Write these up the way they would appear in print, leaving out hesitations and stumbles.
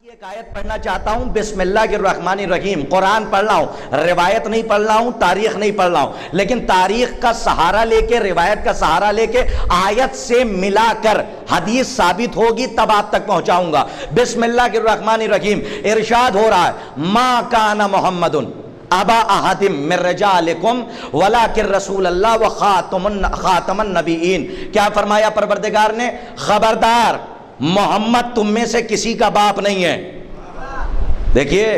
ایک آیت پڑھنا چاہتا ہوں بسم اللہ الرحمن الرحیم. قرآن پڑھ رہا ہوں, روایت نہیں پڑھ رہا ہوں, تاریخ نہیں پڑھ رہا ہوں, لیکن تاریخ کا سہارا لے کے, روایت کا سہارا لے کے آیت سے ملا کر حدیث ثابت ہوگی تب آپ تک پہنچاؤں گا. بسم اللہ الرحمن الرحیم. ارشاد ہو رہا ہے ما کان محمد ابا احد من رجالکم ولکن رسول اللہ و خاتم النبیین. کیا فرمایا پروردگار نے؟ خبردار, محمد تم میں سے کسی کا باپ نہیں ہے. دیکھیے,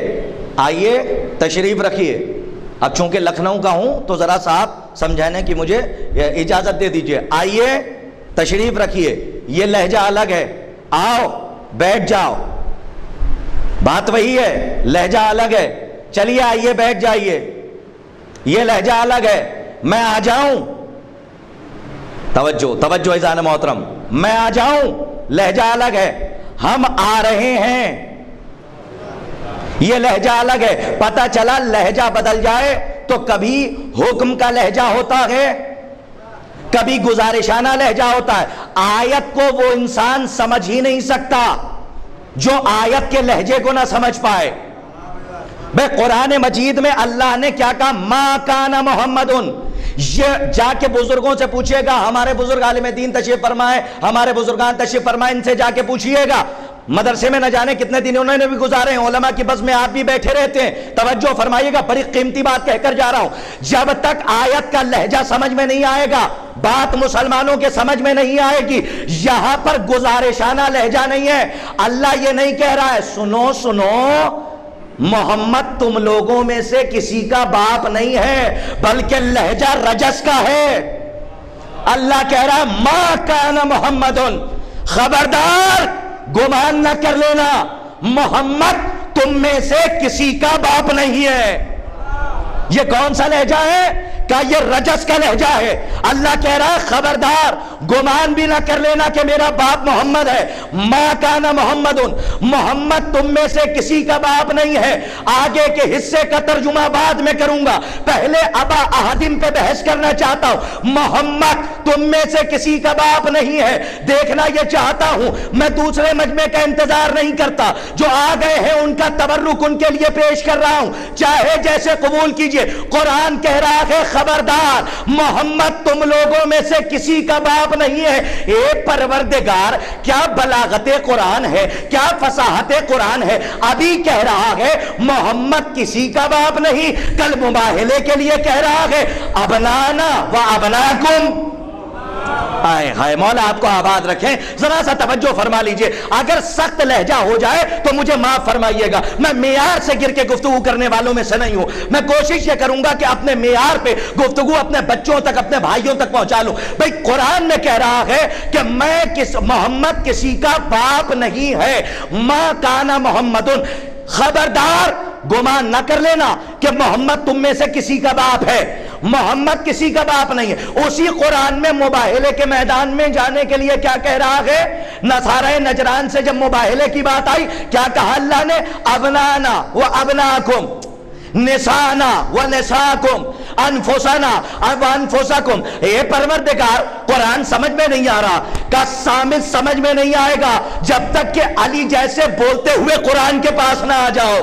آئیے تشریف رکھیے. اب چونکہ لکھنؤ کا ہوں تو ذرا سا آپ سمجھانے کی مجھے اجازت دے دیجئے. آئیے تشریف رکھیے. یہ لہجہ الگ ہے, آؤ بیٹھ جاؤ. بات وہی ہے, لہجہ الگ ہے. چلیے آئیے بیٹھ جائیے. یہ لہجہ الگ ہے, میں آ جاؤں. توجہ توجہ عزیزان محترم, میں آ جاؤں. لہجہ الگ ہے, ہم آ رہے ہیں. یہ لہجہ الگ ہے. پتہ چلا لہجہ بدل جائے تو کبھی حکم کا لہجہ ہوتا ہے, کبھی گزارشانہ لہجہ ہوتا ہے. آیت کو وہ انسان سمجھ ہی نہیں سکتا جو آیت کے لہجے کو نہ سمجھ پائے. بے قرآن مجید میں اللہ نے کیا کہا؟ ما کان محمدن. یہ جا کے بزرگوں سے پوچھئے گا, ہمارے بزرگ عالم دین تشریف فرمائے, ہمارے بزرگان تشریف فرمائے, ان سے جا کے پوچھئے گا. مدرسے میں نہ جانے کتنے دن انہوں نے بھی گزارے ہیں, علماء کی بس میں آپ بھی بیٹھے رہتے ہیں. توجہ فرمائیے گا, بڑی قیمتی بات کہہ کر جا رہا ہوں. جب تک آیت کا لہجہ سمجھ میں نہیں آئے گا, بات مسلمانوں کے سمجھ میں نہیں آئے گی. یہاں پر گزارشانہ لہجہ نہیں ہے. اللہ یہ نہیں کہہ رہا ہے سنو سنو محمد تم لوگوں میں سے کسی کا باپ نہیں ہے, بلکہ لہجہ رجس کا ہے. اللہ کہہ رہا ہے ما کان محمد, خبردار گمان نہ کر لینا, محمد تم میں سے کسی کا باپ نہیں ہے. یہ کون سا لہجہ ہے؟ کہ یہ رجس کا لہجہ ہے. اللہ کہہ رہا ہے خبردار گمان بھی نہ کر لینا کہ میرا باپ محمد ہے. ما کان محمد, محمد تم میں سے کسی کا باپ نہیں ہے. آگے کے حصے کا ترجمہ بعد میں کروں گا, پہلے ابا احدم پہ بحث کرنا چاہتا ہوں. محمد تم میں سے کسی کا باپ نہیں ہے. دیکھنا یہ چاہتا ہوں, میں دوسرے مجمع کا انتظار نہیں کرتا, جو آ گئے ہیں ان کا تبرک ان کے لیے پیش کر رہا ہوں, چاہے جیسے قبول کیجئے. قرآن کہہ رہا ہے خبردار محمد تم لوگوں میں سے کسی کا باپ نہیں ہے. اے پروردگار, کیا بلاغت قرآن ہے, کیا فصاحت قرآن ہے. ابھی کہہ رہا ہے محمد کسی کا باپ نہیں, کل مباہلے کے لیے کہہ رہا ہے ابنانا و ابناکم. آئے ہائے, مولا آپ کو آباد رکھیں. ذرا سا توجہ فرما لیجئے. اگر سخت لہجہ ہو جائے تو مجھے معاف فرمائیے گا, میں معیار سے گر کے گفتگو کرنے والوں میں سے نہیں ہوں. میں کوشش یہ کروں گا کہ اپنے معیار پہ گفتگو اپنے بچوں تک, اپنے بھائیوں تک پہنچا لوں. بھئی قرآن نے کہہ رہا ہے کہ محمد کسی کا باپ نہیں ہے. ما کان محمد, خبردار گمان نہ کر لینا کہ محمد تم میں سے کسی کا باپ ہے. محمد کسی کا باپ نہیں ہے. اسی قرآن میں مباہلے کے میدان میں جانے کے لیے کیا کہہ رہا ہے؟ نصارہ نجران سے جب مباہلے کی بات آئی, کیا کہا اللہ نے؟ ابنانا و ابناکم, نسانا و نساکم, انفسنا و انفسکم. اے پروردگار, قرآن سمجھ میں نہیں آ رہا کا سامد سمجھ میں نہیں آئے گا جب تک کہ علی جیسے بولتے ہوئے قرآن کے پاس نہ آ جاؤ.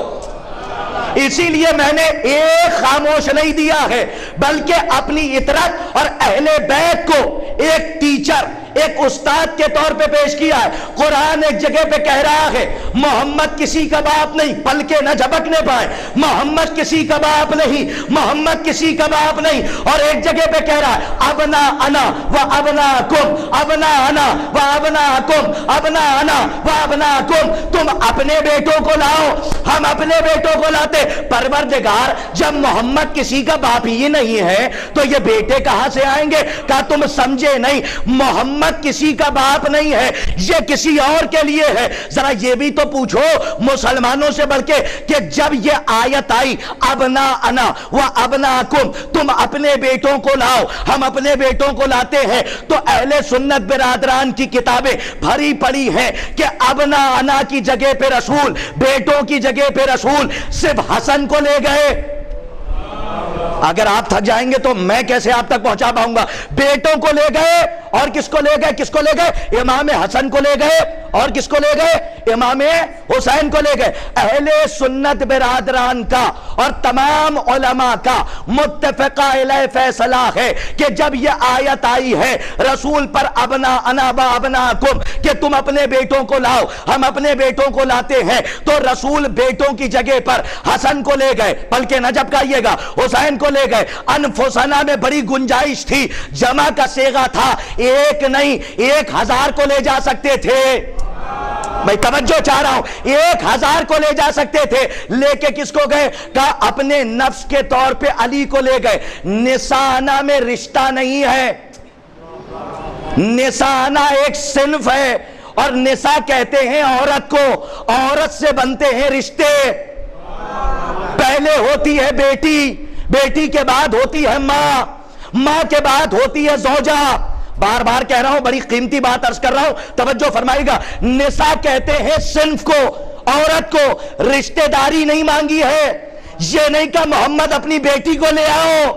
اسی لیے میں نے ایک خاموش نہیں دیا ہے, بلکہ اپنی اطرت اور اہل بیت کو ایک ٹیچر, ایک استاد کے طور پہ پیش کیا ہے. قرآن ایک جگہ پہ کہہ رہا ہے محمد کسی کا باپ نہیں, پلکے نہ جھپکنے پائے, محمد کسی کا باپ نہیں, محمد کسی کا باپ نہیں. اور ایک جگہ پہ کہہ رہا ہے ابنا انا و ابناکم, ابنا انا و ابناکم, ابنا انا و ابناکم. تم اپنے بیٹوں کو لاؤ, ہم اپنے بیٹوں کو لاتے. پروردگار, جب محمد کسی کا باپ ہی نہیں ہے تو یہ بیٹے کہاں سے آئیں گے؟ کہا تم سمجھے نہیں, محمد کسی کا باپ نہیں ہے, یہ کسی اور کے لیے ہے. ذرا یہ بھی تو پوچھو مسلمانوں سے بلکہ کہ جب یہ آیت آئی ابنا انا و ابناکم, تم اپنے بیٹوں کو لاؤ, ہم اپنے بیٹوں کو لاتے ہیں, تو اہل سنت برادران کی کتابیں بھری پڑی ہیں کہ ابنا انا کی جگہ پہ رسول, بیٹوں کی جگہ پہ رسول, صرف حسن کو لے گئے, اگر آپ تھک جائیں گے تو میں کیسے آپ تک پہنچا پاؤں گا؟ بیٹوں کو لے گئے، اور کس کو لے گئے؟ کس کو لے گئے؟ امام حسن کو لے گئے، اور کس کو لے گئے؟ امام حسین کو لے گئے۔ اہل سنت برادران کا اور تمام علماء کا متفقہ علیہ فیصلہ ہے کہ جب یہ آیت آئی ہے رسول پر ابناءنا و ابناءکم کہ تم اپنے بیٹوں کو لاؤ، ہم اپنے بیٹوں کو لاتے ہیں، تو رسول بیٹوں کی جگہ پر حسن کو لے گئے، بلکہ نجب کا آئیے گا، حسین کو لے گئے۔ انفسنا میں بڑی گنجائش تھی، جمع کا صیغہ تھا، ایک نہیں 1000 کو لے جا سکتے تھے۔ میں توجہ چاہ رہا ہوں، 1000 کو لے جا سکتے تھے، لے کے کس کو گئے؟ کہا اپنے نفس کے طور پہ علی کو لے گئے۔ نسانہ میں رشتہ نہیں ہے، نسانہ ایک صنف ہے، اور نساء کہتے ہیں عورت کو، عورت سے بنتے ہیں رشتے۔ پہلے ہوتی ہے بیٹی، بیٹی کے بعد ہوتی ہے ماں، ماں کے بعد ہوتی ہے زوجہ۔ بار بار کہہ رہا ہوں، بڑی قیمتی بات عرض کر رہا ہوں، توجہ فرمائے گا۔ نساء کہتے ہیں صنف کو، عورت کو، رشتہ داری نہیں مانگی ہے۔ یہ نہیں کہا محمد اپنی بیٹی کو لے آؤ،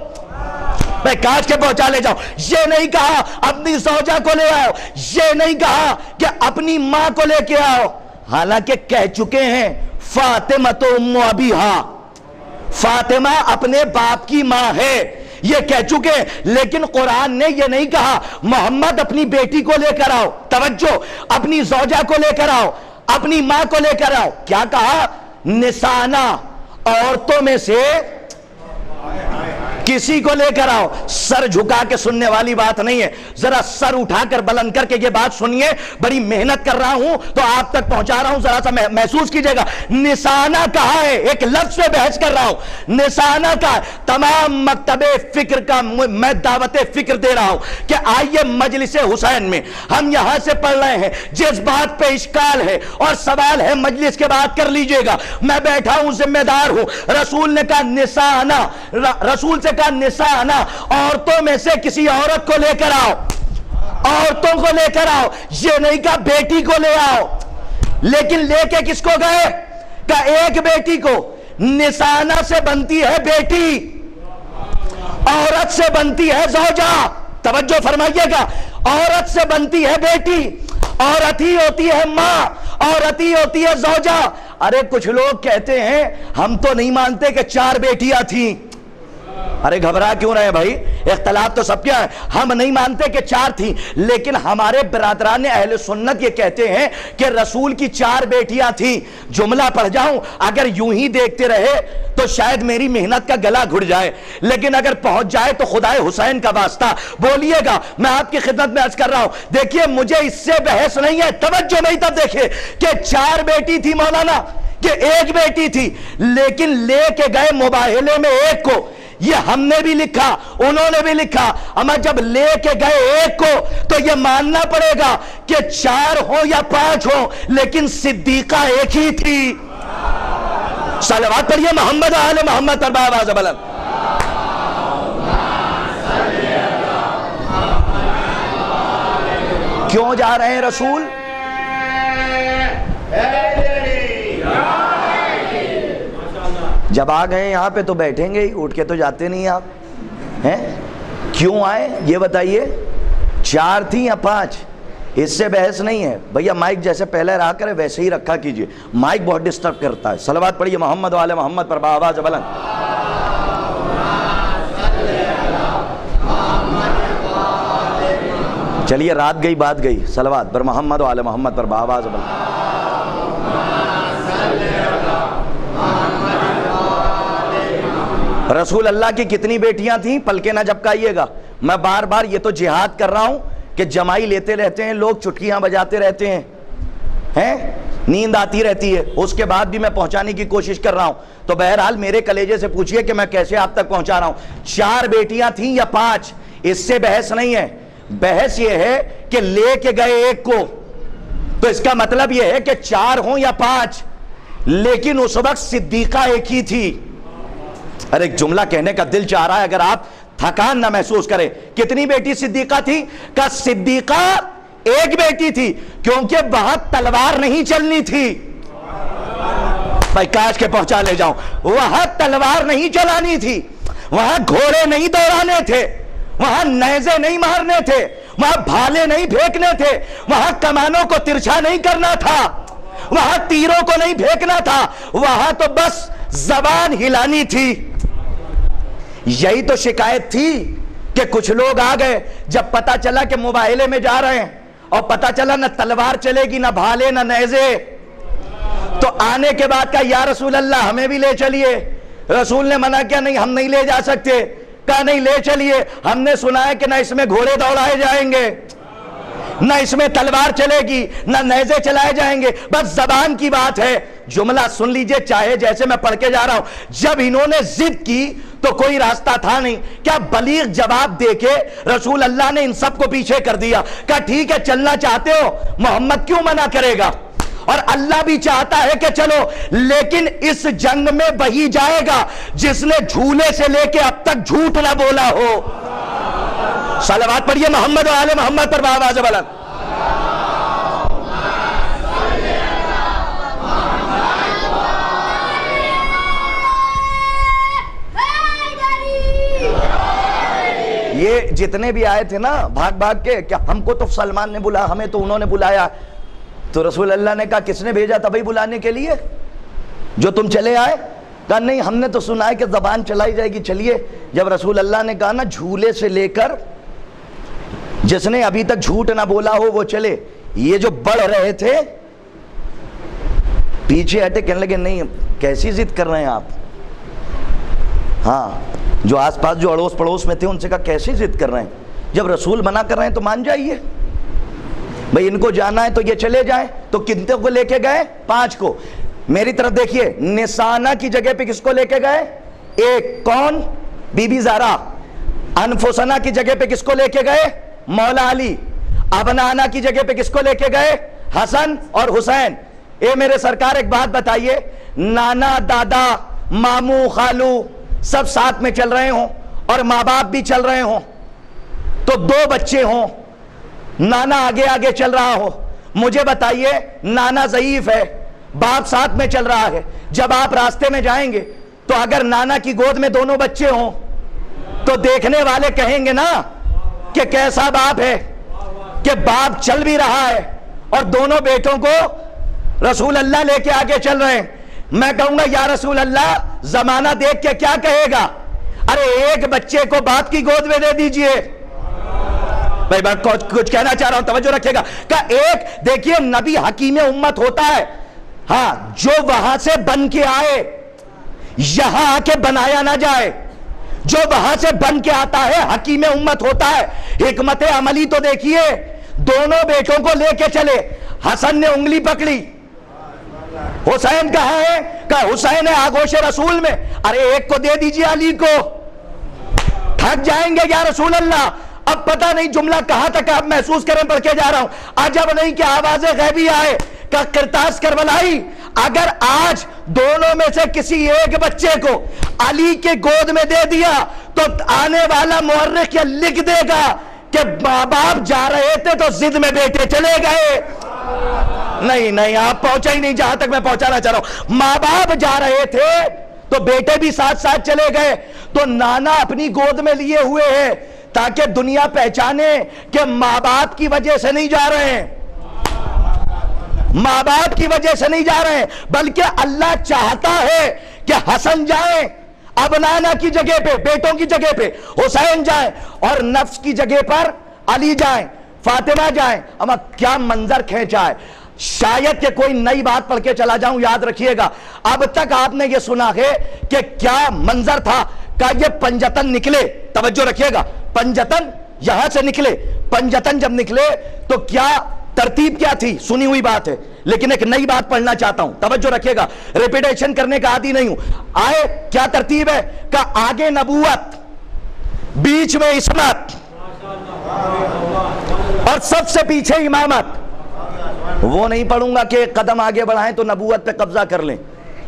میں کاٹ کے پہنچا لے جاؤ، یہ نہیں کہا اپنی زوجہ کو لے آؤ، یہ نہیں کہا کہ اپنی ماں کو لے کے آؤ، حالانکہ کہہ چکے ہیں فاطمہ تو ام ابیہا، فاطمہ اپنے باپ کی ماں ہے، یہ کہہ چکے، لیکن قرآن نے یہ نہیں کہا محمد اپنی بیٹی کو لے کر آؤ، توجہ، اپنی زوجہ کو لے کر آؤ، اپنی ماں کو لے کر آؤ۔ کیا کہا؟ نسانہ، عورتوں میں سے کسی کو لے کر آؤ۔ سر جھکا کے سننے والی بات نہیں ہے، ذرا سر اٹھا کر بلند کر کے یہ بات سنیے، بڑی محنت کر رہا ہوں تو آپ تک پہنچا رہا ہوں، ذرا سا محسوس کیجئے گا۔ نسانہ کہا ہے، ایک لفظ پہ بحث کر رہا ہوں، نسانہ کا تمام مکتب فکر کا میں دعوت فکر دے رہا ہوں کہ آئیے مجلس حسین میں ہم یہاں سے پڑھ رہے ہیں، جس بات پہ اشکال ہے اور سوال ہے مجلس کے بعد کر لیجئے گا، میں بیٹھا ہوں، ذمہ دار ہوں۔ رسول نے کہا نسانہ، رسول سے کہا نسانہ، عورتوں میں سے کسی عورت کو لے کر آؤ، عورتوں کو لے کر آؤ، یہ نہیں کہا بیٹی کو لے آؤ۔ لیکن لے کے کس کو گئے؟ کہ ایک بیٹی کو، نسانہ سے بنتی ہے بیٹی، عورت سے بنتی ہے زوجہ، توجہ فرمائیے گا، عورت سے بنتی ہے بیٹی، عورت ہی ہوتی ہے ماں، عورت ہی ہوتی ہے زوجہ۔ ارے کچھ لوگ کہتے ہیں ہم تو نہیں مانتے کہ 4 بیٹیاں تھیں۔ ارے گھبرا کیوں رہے بھائی؟ اختلاف تو سب کیا ہے، ہم نہیں مانتے کہ 4 تھیں، لیکن ہمارے برادران اہل سنت یہ کہتے ہیں کہ رسول کی 4 بیٹیاں تھیں۔ جملہ پڑھ جاؤں، اگر یوں ہی دیکھتے رہے تو شاید میری محنت کا گلا گھٹ جائے، لیکن اگر پہنچ جائے تو خدائے حسین کا واسطہ بولیے گا۔ میں آپ کی خدمت میں عرض کر رہا ہوں، دیکھیے مجھے اس سے بحث نہیں ہے، توجہ نہیں، تب دیکھیے کہ 4 بیٹی تھی مولانا، کہ ایک بیٹی تھی، لیکن لے کے گئے مباہلے میں ایک کو۔ یہ ہم نے بھی لکھا، انہوں نے بھی لکھا، اما جب لے کے گئے ایک کو تو یہ ماننا پڑے گا کہ 4 ہوں یا 5 ہوں، لیکن صدیقہ ایک ہی تھی۔ صلوات پڑھیے محمد آل محمد پر آواز بلند۔ کیوں جا رہے ہیں رسول؟ جب آ گئے یہاں پہ تو بیٹھیں گے ہی، اٹھ کے تو جاتے نہیں آپ ہیں۔ کیوں آئے یہ بتائیے؟ 4 تھی یا 5؟ اس سے بحث نہیں ہے بھیا، مائک جیسے پہلے رہا کرے ویسے ہی رکھا کیجئے، مائک بہت ڈسٹرب کرتا ہے۔ صلوات پڑھیے محمد وعلی محمد پر بآواز بلند۔ چلیے رات گئی بات گئی، صلوات پر محمد وعلی محمد پر بآواز بلند۔ رسول اللہ کی کتنی بیٹیاں تھیں؟ پلکے نہ جھپکائیے گا، میں بار بار یہ تو جہاد کر رہا ہوں کہ جمائی لیتے رہتے ہیں لوگ، چٹکیاں بجاتے رہتے ہیں، نیند آتی رہتی ہے، اس کے بعد بھی میں پہنچانے کی کوشش کر رہا ہوں۔ تو بہرحال میرے کلیجے سے پوچھئے کہ میں کیسے آپ تک پہنچا رہا ہوں۔ 4 بیٹیاں تھیں یا 5؟ اس سے بحث نہیں ہے، بحث یہ ہے کہ لے کے گئے ایک کو، تو اس کا مطلب یہ ہے کہ 4 ہوں یا 5، لیکن اس وقت صدیقہ ایک ہی تھی۔ ارے ایک جملہ کہنے کا دل چاہ رہا ہے اگر آپ تھکان نہ محسوس کریں۔ کتنی بیٹی صدیقہ تھی؟ کہ صدیقہ ایک بیٹی تھی، کیونکہ وہاں تلوار نہیں چلنی تھی۔ بھائی کاش کے پہنچا لے جاؤں، وہاں تلوار نہیں چلانی تھی، وہاں گھوڑے نہیں دوڑانے تھے، وہاں نیزے نہیں مارنے تھے، وہاں بھالے نہیں پھینکنے تھے، وہاں کمانوں کو ترچھا نہیں کرنا تھا، وہاں تیروں کو نہیں پھینکنا تھا، وہاں تو بس زبان ہلانی تھی۔ یہی تو شکایت تھی کہ کچھ لوگ آ گئے جب پتا چلا کہ مباہلے میں جا رہے ہیں اور پتا چلا نہ تلوار چلے گی، نہ بھالے، نہ نیزے، تو آنے کے بعد کہا یا رسول اللہ ہمیں بھی لے چلیے۔ رسول نے منع کیا، نہیں ہم نہیں لے جا سکتے۔ کہا نہیں لے چلیے، ہم نے سنا ہے کہ نہ اس میں گھوڑے دوڑائے جائیں گے، نہ اس میں تلوار چلے گی، نہ نیزے چلائے جائیں گے، بس زبان کی بات ہے۔ جملہ سن لیجئے، چاہے جیسے میں پڑھ کے جا رہا ہوں۔ جب انہوں نے ضد کی تو کوئی راستہ تھا نہیں، کیا بلیغ جواب دے کے رسول اللہ نے ان سب کو پیچھے کر دیا۔ کہا ٹھیک ہے چلنا چاہتے ہو، محمد کیوں منع کرے گا، اور اللہ بھی چاہتا ہے کہ چلو، لیکن اس جنگ میں وہی جائے گا جس نے جھولے سے لے کے اب تک جھوٹ نہ بولا ہو۔ صلوات پڑھیے محمد و آل محمد پر بآواز بلند۔ یہ جتنے بھی آئے تھے نا بھاگ بھاگ کے کہ ہم کو تو سلمان نے بلایا، ہمیں تو انہوں نے بلایا، تو رسول اللہ نے کہا کس نے بھیجا تھا بھائی بلانے کے لیے جو تم چلے آئے؟ کہا نہیں ہم نے تو سنا ہے کہ زبان چلائی جائے گی، چلیے۔ جب رسول اللہ نے کہا نا جھولے سے لے کر جس نے ابھی تک جھوٹ نہ بولا ہو وہ چلے، یہ جو بڑھ رہے تھے پیچھے ہٹے، کہنے لگے نہیں کیسی ضد کر رہے ہیں آپ؟ ہاں جو آس پاس جو اڑوس پڑوس میں تھے ان سے کہا کیسی ضد کر رہے ہیں، جب رسول منع کر رہے ہیں تو مان جائیے بھئی، ان کو جانا ہے تو یہ چلے جائیں۔ تو کتنے کو لے کے گئے؟ 5 کو۔ میری طرف دیکھیے، نسانہ کی جگہ پہ کس کو لے کے گئے؟ ایک، کون؟ بی بی زہرا۔ انفسنا کی جگہ پہ کس کو لے کے گئے؟ مولا علی۔ ابنانا کی جگہ پہ کس کو لے کے گئے؟ حسن اور حسین۔ اے میرے سرکار ایک بات بتائیے، نانا، دادا، ماموں، خالو سب ساتھ میں چل رہے ہوں اور ماں باپ بھی چل رہے ہوں، تو 2 بچے ہوں، نانا آگے آگے چل رہا ہو، مجھے بتائیے نانا ضعیف ہے، باپ ساتھ میں چل رہا ہے، جب آپ راستے میں جائیں گے تو اگر نانا کی گود میں 2 بچے ہوں تو دیکھنے والے کہیں گے نا کہ کیسا باپ ہے، کہ باپ چل بھی رہا ہے اور دونوں بیٹوں کو رسول اللہ لے کے آگے چل رہے ہیں۔ میں کہوں گا یا رسول اللہ زمانہ دیکھ کے کیا کہے گا؟ ارے ایک بچے کو باپ کی گود میں دے دیجئے۔ بھائی میں کچھ کہنا چاہ رہا ہوں، توجہ رکھے گا۔ کہ ایک دیکھیے نبی حکیم امت ہوتا ہے، ہاں جو وہاں سے بن کے آئے یہاں آ کے بنایا نہ جائے، جو وہاں سے بن کے آتا ہے حکیم امت ہوتا ہے۔ حکمت عملی تو دیکھیے، دونوں بیٹوں کو لے کے چلے، حسن نے انگلی پکڑی، حسین کہاں ہے؟ کہا حسین ہے آغوش رسول میں۔ ارے ایک کو دے دیجئے علی کو، تھک جائیں گے یا رسول اللہ۔ اب پتہ نہیں جملہ کہاں تک آپ محسوس کریں، پڑھ کے جا رہا ہوں۔ عجب نہیں کہ آواز غیبی آئے کہ قرطاس کربلائی، اگر آج دونوں میں سے کسی ایک بچے کو علی کے گود میں دے دیا تو آنے والا مورخ یہ لکھ دے گا کہ ماں باپ جا رہے تھے تو ضد میں بیٹے چلے گئے۔ نہیں آپ پہنچا ہی نہیں جہاں تک میں پہنچانا چاہ رہا ہوں۔ ماں باپ جا رہے تھے تو بیٹے بھی ساتھ ساتھ چلے گئے، تو نانا اپنی گود میں لیے ہوئے ہیں تاکہ دنیا پہچانے کہ ماں باپ کی وجہ سے نہیں جا رہے ہیں، ماں باپ کی وجہ سے نہیں جا رہے ہیں، بلکہ اللہ چاہتا ہے کہ حسن جائیں ابنانا کی جگہ پہ، بیٹوں کی جگہ پہ حسین جائیں، اور نفس کی جگہ پر علی جائیں، فاطمہ جائیں۔ اما کیا منظر کھینچا ہے۔ شاید کہ کوئی نئی بات پڑھ کے چلا جاؤں، یاد رکھیے گا اب تک آپ نے یہ سنا ہے کہ کیا منظر تھا، کہ یہ پنجتن نکلے، توجہ رکھیے گا، پنجتن یہاں سے نکلے، پنجتن جب نکلے تو کیا ترتیب کیا تھی، سنی ہوئی بات ہے، لیکن ایک نئی بات پڑھنا چاہتا ہوں، توجہ رکھیے گا، ریپیٹیشن کرنے کا عادی نہیں ہوں۔ آئے کیا ترتیب ہے؟ کہ آگے نبوت، بیچ میں عصمت، اور سب سے پیچھے امامت۔ وہ نہیں پڑھوں گا کہ ایک قدم آگے بڑھائیں تو نبوت پہ قبضہ کر لیں،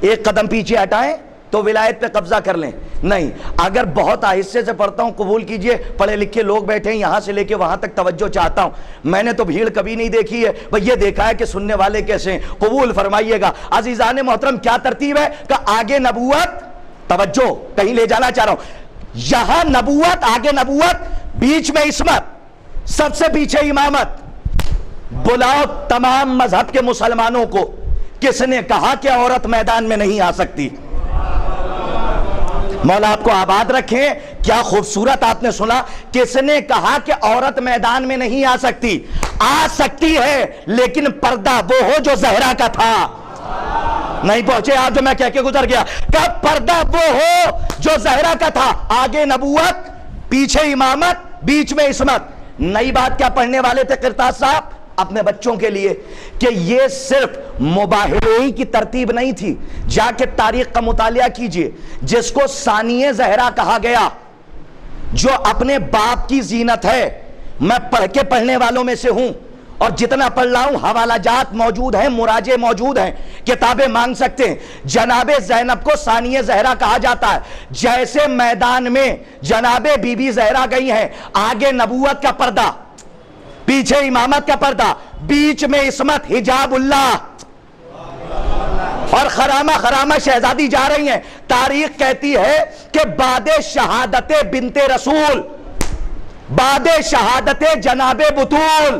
ایک قدم پیچھے ہٹائیں تو ولایت پہ قبضہ کر لیں، نہیں۔ اگر بہت آہستے سے پڑھتا ہوں، قبول کیجئے، پڑھے لکھے لوگ بیٹھے ہیں، یہاں سے لے کے وہاں تک توجہ چاہتا ہوں۔ میں نے تو بھیڑ کبھی نہیں دیکھی ہے، بھئی یہ دیکھا ہے کہ سننے والے کیسے ہیں، قبول فرمائیے گا۔ عزیزان محترم کیا ترتیب ہے؟ کہ آگے نبوت، توجہ کہیں لے جانا چاہ رہا ہوں، یہاں نبوت، آگے نبوت، بیچ میں عصمت، سب سے پیچھے امامت۔ بلاؤ تمام مذہب کے مسلمانوں کو، کس نے کہا کہ عورت میدان میں نہیں آ سکتی؟ مولا آپ کو آباد رکھیں، کیا خوبصورت آپ نے سنا، کس نے کہا کہ عورت میدان میں نہیں آ سکتی؟ آ سکتی ہے، لیکن پردہ وہ ہو جو زہرا کا تھا۔ نہیں پہنچے آپ جو میں کہہ کے گزر گیا، کہ پردہ وہ ہو جو زہرا کا تھا، آگے نبوت، پیچھے امامت، بیچ میں عصمت۔ نئی بات کیا پڑھنے والے تھے قرطاس صاحب اپنے بچوں کے لیے، کہ یہ صرف مباہلے ہی کی ترتیب نہیں تھی، جا کے تاریخ کا مطالعہ کیجئے۔ جس کو ثانیہ زہرا کہا گیا، جو اپنے باپ کی زینت ہے، میں پڑھ کے پڑھنے والوں میں سے ہوں، اور جتنا پڑھ رہا ہوں حوالہ جات موجود ہیں، مراجع موجود ہیں، کتابیں مانگ سکتے ہیں۔ جناب زینب کو ثانیہ زہرا کہا جاتا ہے۔ جیسے میدان میں جناب بی بی زہرا گئی ہیں، آگے نبوت کا پردہ، پیچھے امامت کا پردہ، بیچ میں عصمت، حجاب اللہ، اور خرامہ خرامہ شہزادی جا رہی ہیں۔ تاریخ کہتی ہے کہ بعد شہادت بنت رسول، بعد شہادت جناب بطول،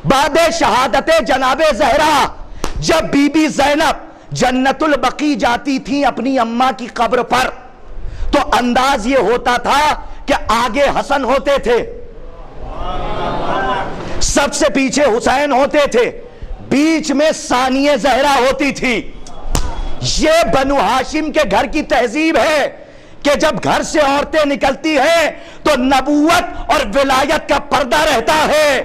بعد شہادت جناب زہرا، جب بی بی زینب جنت البقیع جاتی تھی اپنی اماں کی قبر پر، تو انداز یہ ہوتا تھا کہ آگے حسن ہوتے تھے، سب سے پیچھے حسین ہوتے تھے، بیچ میں ثانیہ زہرا ہوتی تھی۔ یہ بنو ہاشم کے گھر کی تہذیب ہے کہ جب گھر سے عورتیں نکلتی ہیں تو نبوت اور ولایت کا پردہ رہتا ہے،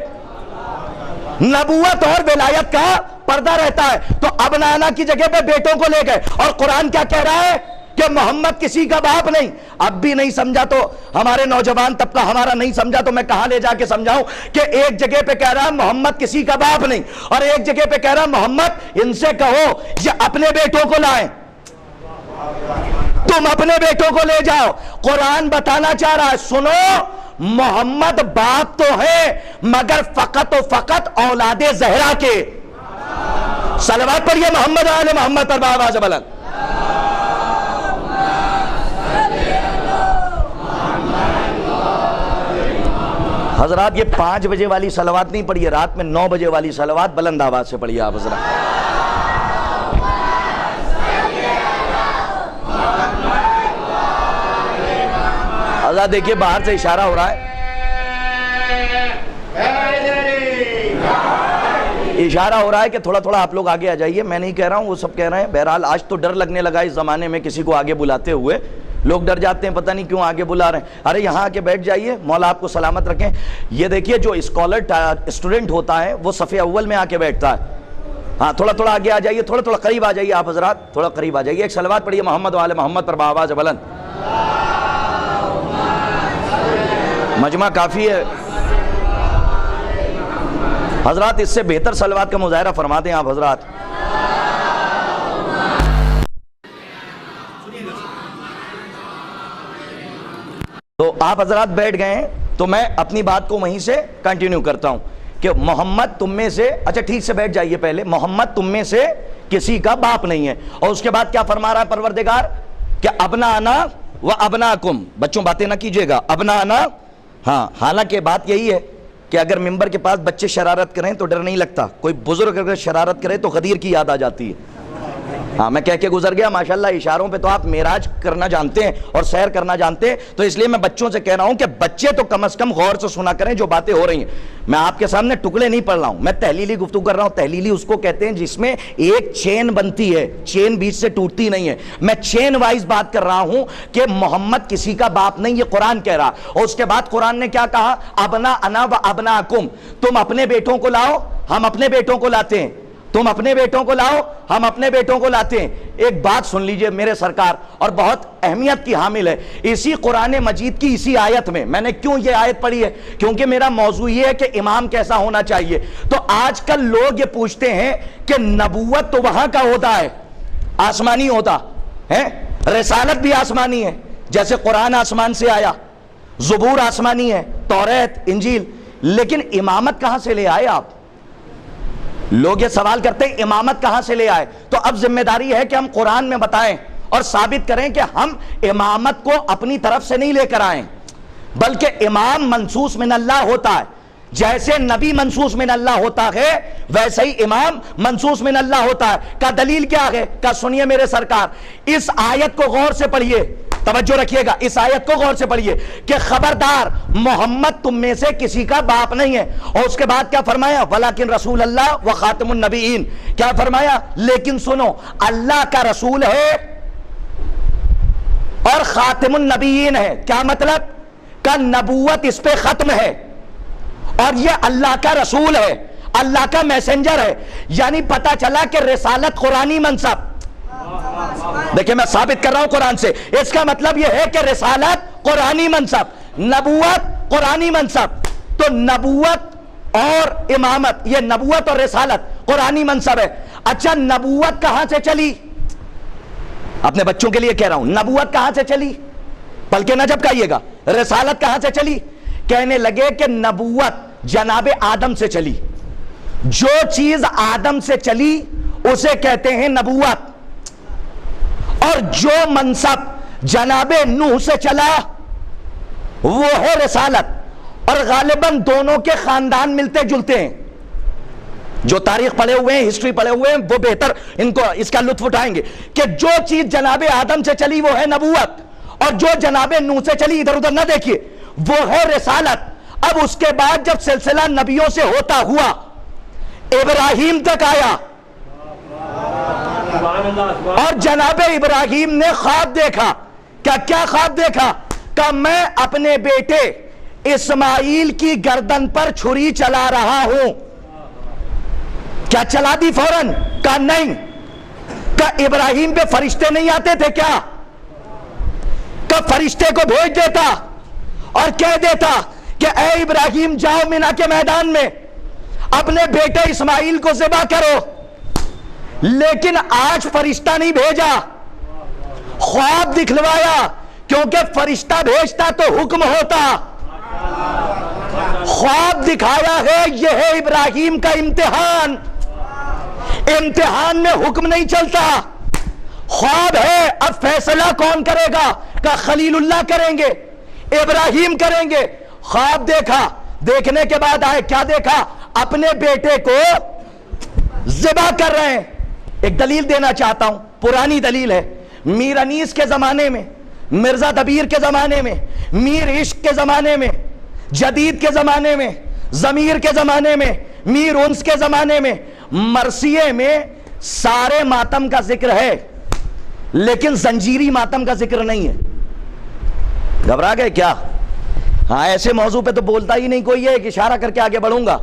نبوت اور ولایت کا پردہ رہتا ہے۔ تو اب نانا کی جگہ پہ بیٹوں کو لے گئے، اور قرآن کیا کہہ رہا ہے کہ محمد کسی کا باپ نہیں۔ اب بھی نہیں سمجھا تو ہمارے نوجوان طبقہ ہمارا نہیں سمجھا تو میں کہاں لے جا کے سمجھاؤں کہ ایک جگہ پہ کہہ رہا محمد کسی کا باپ نہیں، اور ایک جگہ پہ کہہ رہا محمد ان سے کہو یہ اپنے بیٹوں کو لائیں، تم اپنے بیٹوں کو لے جاؤ۔ قرآن بتانا چاہ رہا ہے، سنو، محمد باپ تو ہے مگر فقط و فقط اولاد زہرا کے۔ صلوات پڑھیے محمد آل محمد پر آواز بلند۔ حضرات یہ 5 بجے والی صلوات نہیں پڑھیے، رات میں 9 بجے والی صلوات بلند آواز سے پڑھیے آپ حضرات۔ حضرات دیکھیے باہر سے اشارہ ہو رہا ہے، اشارہ ہو رہا ہے کہ تھوڑا تھوڑا آپ لوگ آگے آ جائیے۔ میں نہیں کہہ رہا ہوں، وہ سب کہہ رہے ہیں۔ بہرحال آج تو ڈر لگنے لگا اس زمانے میں کسی کو آگے بلاتے ہوئے، لوگ ڈر جاتے ہیں، پتہ نہیں کیوں آگے بلا رہے ہیں۔ ارے یہاں آ کے بیٹھ جائیے، مولا آپ کو سلامت رکھیں۔ یہ دیکھیے جو اسکالر اسٹوڈنٹ ہوتا ہے وہ صف اول میں آ کے بیٹھتا ہے۔ ہاں تھوڑا تھوڑا آگے آ جائیے، تھوڑا تھوڑا قریب آ جائیے آپ حضرات، تھوڑا قریب آ جائیے۔ ایک صلوات پڑھیے محمد وعلى محمد پر بآواز بلند۔ مجمع کافی ہے حضرات، اس سے بہتر صلوات کا مظاہرہ فرما دیں آپ حضرات۔ تو آپ حضرات بیٹھ گئے ہیں تو میں اپنی بات کو وہیں سے کنٹینیو کرتا ہوں کہ محمد تم میں سے، اچھا ٹھیک سے بیٹھ جائیے پہلے، محمد تم میں سے کسی کا باپ نہیں ہے۔ اور اس کے بعد کیا فرما رہا ہے پروردگار کہ ابنانا و ابناکم، بچوں باتیں نہ کیجئے گا، ابنانا۔ ہاں حالانکہ بات یہی ہے کہ اگر ممبر کے پاس بچے شرارت کریں تو ڈر نہیں لگتا، کوئی بزرگ اگر شرارت کرے تو غدیر کی یاد آ جاتی ہے۔ ہاں میں کہہ کے گزر گیا، ماشاءاللہ اشاروں پہ تو آپ معراج کرنا جانتے ہیں اور سیر کرنا جانتے ہیں، تو اس لیے میں بچوں سے کہہ رہا ہوں کہ بچے تو کم از کم غور سے سنا کریں جو باتیں ہو رہی ہیں۔ میں آپ کے سامنے ٹکڑے نہیں پڑھ رہا ہوں، میں تحلیلی گفتگو کر رہا ہوں۔ تحلیلی اس کو کہتے ہیں جس میں ایک چین بنتی ہے، چین بیچ سے ٹوٹتی نہیں ہے۔ میں چین وائز بات کر رہا ہوں کہ محمد کسی کا باپ نہیں، یہ قرآن کہہ رہا۔ اور اس کے بعد قرآن نے کیا کہا؟ ابنا انا و ابناکم، تم اپنے بیٹوں کو لاؤ، ہم اپنے بیٹوں کو لاتے ہیں، تم اپنے بیٹوں کو لاؤ، ہم اپنے بیٹوں کو لاتے ہیں۔ ایک بات سن لیجئے میرے سرکار، اور بہت اہمیت کی حامل ہے، اسی قرآن مجید کی اسی آیت میں نے کیوں یہ آیت پڑھی ہے؟ کیونکہ میرا موضوع یہ ہے کہ امام کیسا ہونا چاہیے۔ تو آج کل لوگ یہ پوچھتے ہیں کہ نبوت تو وہاں کا ہوتا ہے، آسمانی ہوتا ہے، رسالت بھی آسمانی ہے، جیسے قرآن آسمان سے آیا، زبور آسمانی ہے، توریت، انجیل، لیکن امامت کہاں سے لے آئے آپ؟ لوگ یہ سوال کرتے ہیں امامت کہاں سے لے آئے؟ تو اب ذمہ داری ہے کہ ہم قرآن میں بتائیں اور ثابت کریں کہ ہم امامت کو اپنی طرف سے نہیں لے کر آئیں، بلکہ امام منصوص من اللہ ہوتا ہے، جیسے نبی منصوص من اللہ ہوتا ہے ویسے ہی امام منصوص من اللہ ہوتا ہے۔ کا دلیل کیا ہے؟ کا سنیے میرے سرکار، اس آیت کو غور سے پڑھیے، توجہ رکھیے گا، اس آیت کو غور سے پڑھیے کہ خبردار محمد تم میں سے کسی کا باپ نہیں ہے، اور اس کے بعد کیا فرمایا؟ ولیکن رسول اللہ و خاتم النبیین، کیا فرمایا؟ لیکن سنو، اللہ کا رسول ہے اور خاتم النبیین ہے، کیا مطلب؟ کا نبوت اس پہ ختم ہے اور یہ اللہ کا رسول ہے، اللہ کا میسنجر ہے، یعنی پتا چلا کہ رسالت قرآنی منصب، دیکھیں میں ثابت کر رہا ہوں قرآن سے، اس کا مطلب یہ ہے کہ رسالت قرآنی منصب، نبوت قرآنی منصب، تو نبوت اور امامت، یہ نبوت اور رسالت قرآنی منصب ہے۔ اچھا نبوت کہاں سے چلی؟ اپنے بچوں کے لیے کہہ رہا ہوں، نبوت کہاں سے چلی؟ بلکہ نہ جب کہیے گا، رسالت کہاں سے چلی؟ کہنے لگے کہ نبوت جناب آدم سے چلی، جو چیز آدم سے چلی اسے کہتے ہیں نبوت، اور جو منصب جناب نوح سے چلا وہ ہے رسالت، اور غالباً دونوں کے خاندان ملتے جلتے ہیں، جو تاریخ پڑھے ہوئے ہیں، ہسٹری پڑھے ہوئے ہیں، وہ بہتر ان کو اس کا لطف اٹھائیں گے کہ جو چیز جناب آدم سے چلی وہ ہے نبوت، اور جو جناب نوح سے چلی، ادھر ادھر نہ دیکھیے، وہ ہے رسالت۔ اب اس کے بعد جب سلسلہ نبیوں سے ہوتا ہوا ابراہیم تک آیا، اور جناب ابراہیم نے خواب دیکھا، کیا خواب دیکھا؟ کہ میں اپنے بیٹے اسماعیل کی گردن پر چھری چلا رہا ہوں۔ کیا چلا دی فوراً؟ کہا نہیں۔ کہ ابراہیم پہ فرشتے نہیں آتے تھے کیا؟ کہ فرشتے کو بھیج دیتا اور کہہ دیتا کہ اے ابراہیم جاؤ مینا کے میدان میں اپنے بیٹے اسماعیل کو ذبح کرو، لیکن آج فرشتہ نہیں بھیجا، خواب دکھلوایا، کیونکہ فرشتہ بھیجتا تو حکم ہوتا، خواب دکھایا ہے۔ یہ ہے ابراہیم کا امتحان، امتحان میں حکم نہیں چلتا، خواب ہے، اب فیصلہ کون کرے گا؟ کہ خلیل اللہ کریں گے، ابراہیم کریں گے۔ خواب دیکھا، دیکھنے کے بعد آئے، کیا دیکھا؟ اپنے بیٹے کو ذبح کر رہے ہیں۔ ایک دلیل دینا چاہتا ہوں، پرانی دلیل ہے، میر انیس کے زمانے میں، مرزا دبیر کے زمانے میں، میر عشق کے زمانے میں، جدید کے زمانے میں، ضمیر کے زمانے میں، میر انس کے زمانے میں، مرثیے میں سارے ماتم کا ذکر ہے، لیکن زنجیری ماتم کا ذکر نہیں ہے۔ گھبرا گئے کیا؟ ہاں ایسے موضوع پہ تو بولتا ہی نہیں کوئی ہے، ایک اشارہ کر کے آگے بڑھوں گا۔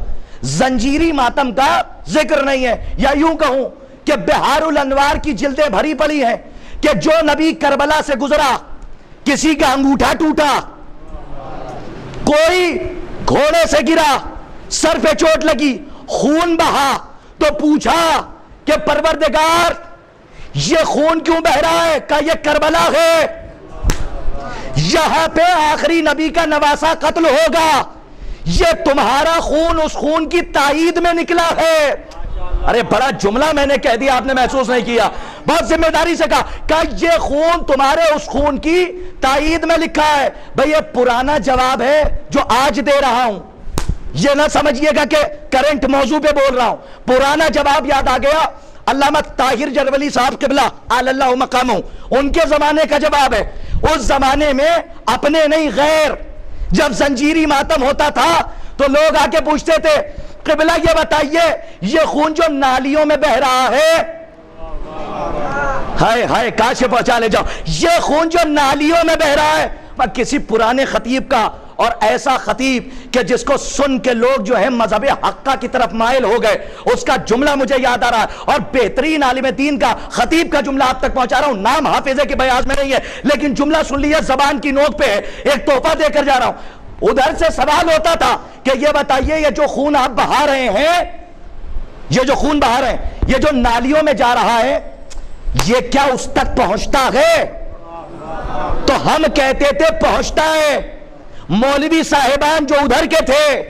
زنجیری ماتم کا ذکر نہیں ہے، یا یوں کہوں کہ بہار الانوار کی جلدیں بھری پڑی ہیں کہ جو نبی کربلا سے گزرا کسی کا انگوٹھا ٹوٹا، کوئی گھوڑے سے گرا، سر پہ چوٹ لگی، خون بہا، تو پوچھا کہ پروردگار یہ خون کیوں بہ رہا ہے؟ کہ یہ کربلا ہے، یہاں پہ آخری نبی کا نواسا قتل ہوگا، یہ تمہارا خون اس خون کی تائید میں نکلا ہے۔ ارے بڑا جملہ میں نے کہہ دیا، آپ نے محسوس نہیں کیا، بہت ذمہ داری سے کہا کہ یہ خون تمہارے اس خون کی تائید میں لکھا ہے۔ بھئی یہ پرانا جواب ہے جو آج دے رہا ہوں، یہ نہ سمجھیے گا کہ کرنٹ موضوع پہ بول رہا ہوں، پرانا جواب یاد آ گیا۔ علامہ طاہر جرولی صاحب قبلہ اعلی اللہ مقامہ، ان کے زمانے کا جواب ہے۔ اس زمانے میں اپنے نہیں غیر، جب زنجیری ماتم ہوتا تھا تو لوگ آ کے پوچھتے تھے قبلہ یہ بتائیے یہ خون جو نالیوں میں بہ رہا ہے، ہائے ہائے کاش پہنچا لے جاؤ، یہ خون جو نالیوں میں بہ رہا ہے، کسی پرانے خطیب کا، اور ایسا خطیب کہ جس کو سن کے لوگ جو ہے مذہب حقہ کی طرف مائل ہو گئے، اس کا جملہ مجھے یاد آ رہا ہے، اور بہترین عالم دین کا خطیب کا جملہ آپ تک پہنچا رہا ہوں، نام حافظے کے بیاض میں نہیں ہے لیکن جملہ سن لیا، زبان کی نوک پہ ہے، ایک تحفہ دے کر جا رہا ہوں۔ ادھر سے سوال ہوتا تھا کہ یہ بتائیے یہ جو خون آپ بہا رہے ہیں، یہ جو خون بہا رہے ہیں، یہ جو نالیوں میں جا رہا ہے، یہ کیا اس تک پہنچتا ہے؟ تو ہم کہتے تھے پہنچتا ہے۔ مولوی صاحبان جو ادھر کے تھے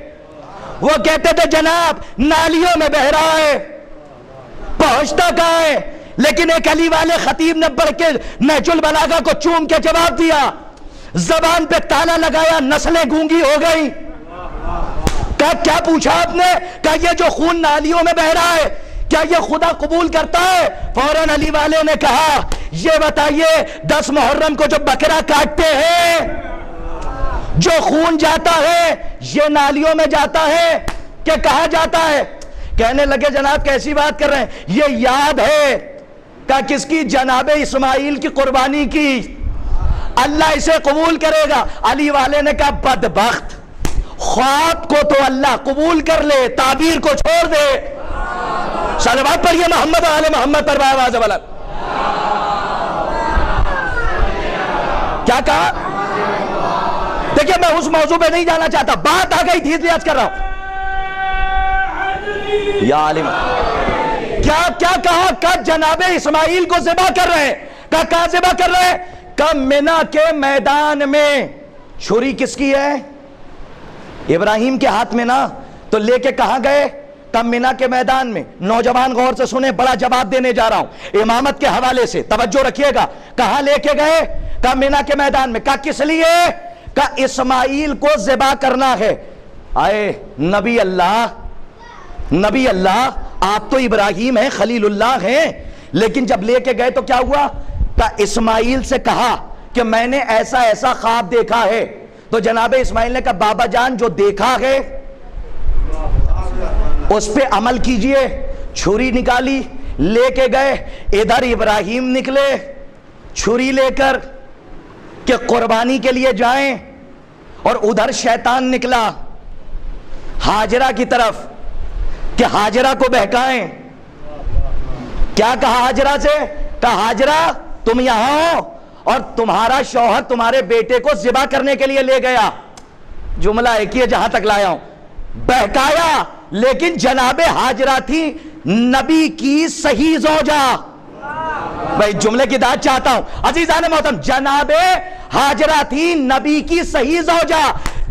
وہ کہتے تھے جناب نالیوں میں بہ رہا ہے، پہنچتا کہاں ہے؟ لیکن ایک علی والے خطیب نے بڑھ کے نہج البلاغہ کو چوم کے جواب دیا، زبان پہ تالا لگایا، نسلیں گونگی ہو گئی. کہا کیا پوچھا آپ نے؟ کہا یہ جو خون نالیوں میں بہ رہا ہے کیا یہ خدا قبول کرتا ہے؟ فوراً علی والے نے کہا یہ بتائیے 10 محرم کو جو بکرا کاٹتے ہیں، جو خون جاتا ہے یہ نالیوں میں جاتا ہے کہ کہاں جاتا ہے؟ کہنے لگے جناب کیسی بات کر رہے ہیں، یہ یاد ہے. کہا کس کی؟ جناب اسماعیل کی قربانی کی، اللہ اسے قبول کرے گا. علی والے نے کہا بدبخت، خواب کو تو اللہ قبول کر لے، تعبیر کو چھوڑ دے. صلوات پڑھیے محمد و آل محمد پر بآواز بلند. کیا کہا؟ دیکھیں میں اس موضوع پہ نہیں جانا چاہتا، بات آ گئی تھی اس لیے عرض کر رہا ہوں. یا عالم کیا کہا؟ کہ جناب اسماعیل کو ذبح کر رہے ہیں. کہاں ذبح کر رہے ہیں؟ کہ منی کے میدان میں. چھری کس کی ہے؟ ابراہیم کے ہاتھ میں نا. تو لے کے کہاں گئے؟ کہ منی کے میدان میں. نوجوان غور سے سنیں، بڑا جواب دینے جا رہا ہوں امامت کے حوالے سے، توجہ رکھیے گا. کہاں لے کے گئے؟ کہ منی کے میدان میں. کہا کس لیے؟ کہ اسماعیل کو ذبح کرنا ہے. آئے نبی اللہ آپ تو ابراہیم ہیں، خلیل اللہ ہیں، لیکن جب لے کے گئے تو کیا ہوا؟ کہ اسماعیل سے کہا کہ میں نے ایسا ایسا خواب دیکھا ہے. تو جناب اسماعیل نے کہا بابا جان جو دیکھا ہے اس پہ عمل کیجئے. چھری نکالی، لے کے گئے. ادھر ابراہیم نکلے چھری لے کر کہ قربانی کے لیے جائیں، اور ادھر شیطان نکلا ہاجرہ کی طرف کہ ہاجرہ کو بہکائیں. کیا کہا ہاجرہ سے؟ کہا ہاجرہ تم یہاں ہو اور تمہارا شوہر تمہارے بیٹے کو ذبح کرنے کے لیے لے گیا. جملہ ایک ہی ہے جہاں تک لایا ہوں. بہکایا، لیکن جناب ہاجرہ تھی نبی کی صحیح زوجہ. بھائی جملے کی داد چاہتا ہوں عزیزان محترم، جناب ہاجرہ تھی نبی کی صحیح زوجہ.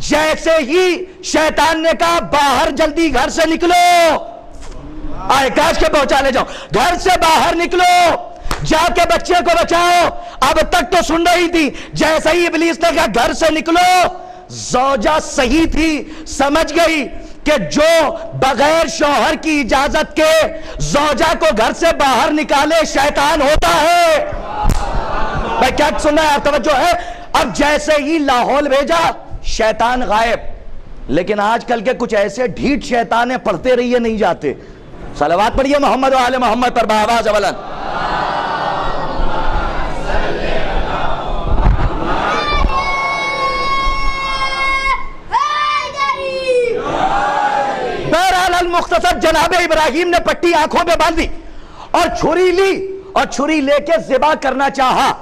جیسے ہی شیطان نے کہا باہر جلدی گھر سے نکلو، آئے کاش کے پہنچا لے جاؤ، گھر سے باہر نکلو، جا کے بچے کو بچاؤ. اب تک تو سن رہی تھی، جیسے ہی ابلیس نے کہا گھر سے نکلو، زوجہ صحیح تھی، سمجھ گئی کہ جو بغیر شوہر کی اجازت کے زوجہ کو گھر سے باہر نکالے شیطان ہوتا ہے. میں کیا سن رہا ہے آپ؟ توجہ ہے. اب جیسے ہی لاہور بھیجا شیطان غائب. لیکن آج کل کے کچھ ایسے ڈھیٹ شیطان ہیں، پڑھتے رہیے نہیں جاتے. صلوات پڑھیے محمد و آل محمد پر بآواز بلند. بہرحال المختصر جناب ابراہیم نے پٹی آنکھوں پہ باندھی اور چھری لی، اور چھری لے کے ذبح کرنا چاہا.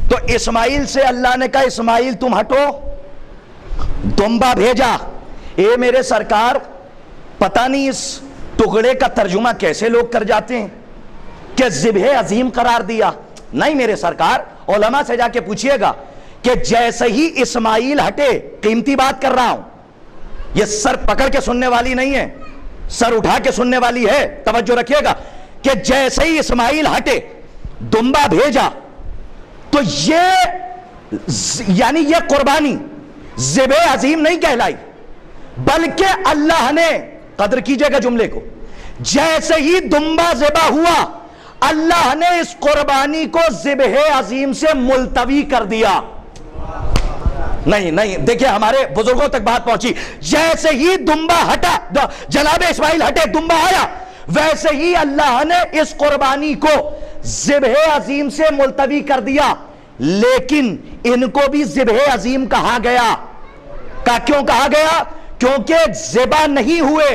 تو اسماعیل سے اللہ نے کہا اسماعیل تم ہٹو. دمبا بھیجا. اے میرے سرکار پتہ نہیں اس ٹکڑے کا ترجمہ کیسے لوگ کر جاتے ہیں کہ ذبح عظیم قرار دیا. نہیں میرے سرکار، علماء سے جا کے پوچھئے گا کہ جیسے ہی اسماعیل ہٹے، قیمتی بات کر رہا ہوں، یہ سر پکڑ کے سننے والی نہیں ہے، سر اٹھا کے سننے والی ہے، توجہ رکھیے گا، کہ جیسے ہی اسماعیل ہٹے دمبا بھیجا تو یعنی یہ قربانی ذبح عظیم نہیں کہلائی، بلکہ اللہ نے، قدر کیجئے گا جملے کو، جیسے ہی دمبا ذبح ہوا اللہ نے اس قربانی کو ذبح عظیم سے ملتوی کر دیا. نہیں دیکھیں ہمارے بزرگوں تک بات پہنچی. جیسے ہی دمبا ہٹا، جناب اسماعیل ہٹے، دمبا آیا، ویسے ہی اللہ نے اس قربانی کو ذبح عظیم سے ملتوی کر دیا. لیکن ان کو بھی ذبح عظیم کہا گیا. کیوں کہا گیا؟ کیونکہ ذبح نہیں ہوئے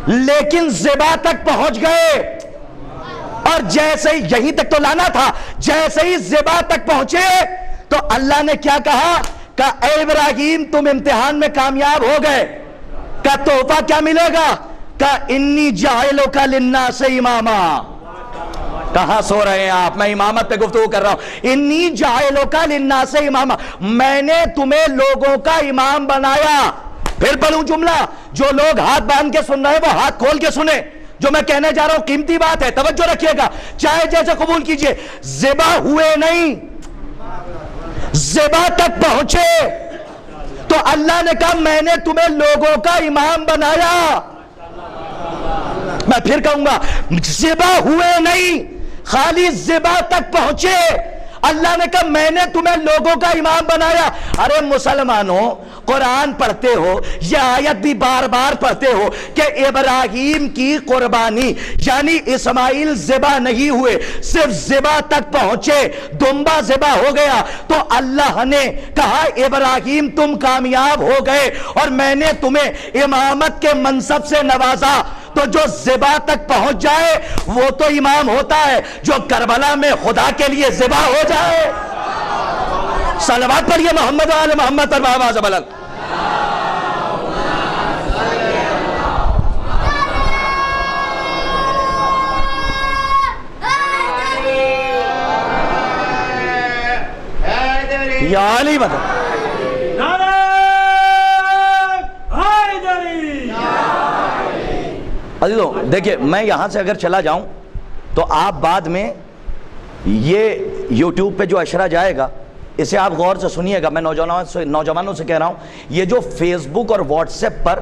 لیکن ذبح تک پہنچ گئے. اور جیسے ہی، یہیں تک تو لانا تھا، جیسے ہی ذبح تک پہنچے تو اللہ نے کیا کہا؟ کہ اے ابراہیم تم امتحان میں کامیاب ہو گئے. کا تحفہ کیا ملے گا؟ کہ انی جاعلک للناس اماما. کہاں سو رہے ہیں آپ؟ میں امامت پہ گفتگو کر رہا ہوں. انی جاعلک للناس اماما، میں نے تمہیں لوگوں کا امام بنایا. پھر پڑھوں جملہ، جو لوگ ہاتھ باندھ کے سن رہے ہیں وہ ہاتھ کھول کے سنیں، جو میں کہنے جا رہا ہوں قیمتی بات ہے، توجہ رکھیے گا، چاہے جیسے قبول کیجئے، ذبح ہوئے نہیں، ذبح تک پہنچے تو اللہ نے کہا میں نے تمہیں لوگوں کا امام بنایا۔ میں پھر کہوں گا، ذبح ہوئے نہیں، خالی ذبح تک پہنچے، اللہ نے کہا میں نے تمہیں لوگوں کا امام بنایا۔ ارے مسلمانوں، قرآن پڑھتے ہو، یہ آیت بھی بار بار پڑھتے ہو کہ ابراہیم کی قربانی یعنی اسماعیل ذبح نہیں ہوئے، صرف ذبح تک پہنچے، دمبا ذبح ہو گیا تو اللہ نے کہا ابراہیم تم کامیاب ہو گئے اور میں نے تمہیں امامت کے منصب سے نوازا۔ تو جو ذبح تک پہنچ جائے وہ تو امام ہوتا ہے، جو کربلا میں خدا کے لیے ذبح ہو جائے۔ صلوات پڑھیے محمد و آل محمد پر آواز بلند۔ یا علی مدد۔ عزیزوں دیکھیں، میں یہاں سے اگر چلا جاؤں تو آپ بعد میں یہ یوٹیوب پہ جو اشرا جائے گا اسے آپ غور سے سنیے گا۔ میں نوجوانوں سے کہہ رہا ہوں، یہ جو فیس بک اور واٹس ایپ پر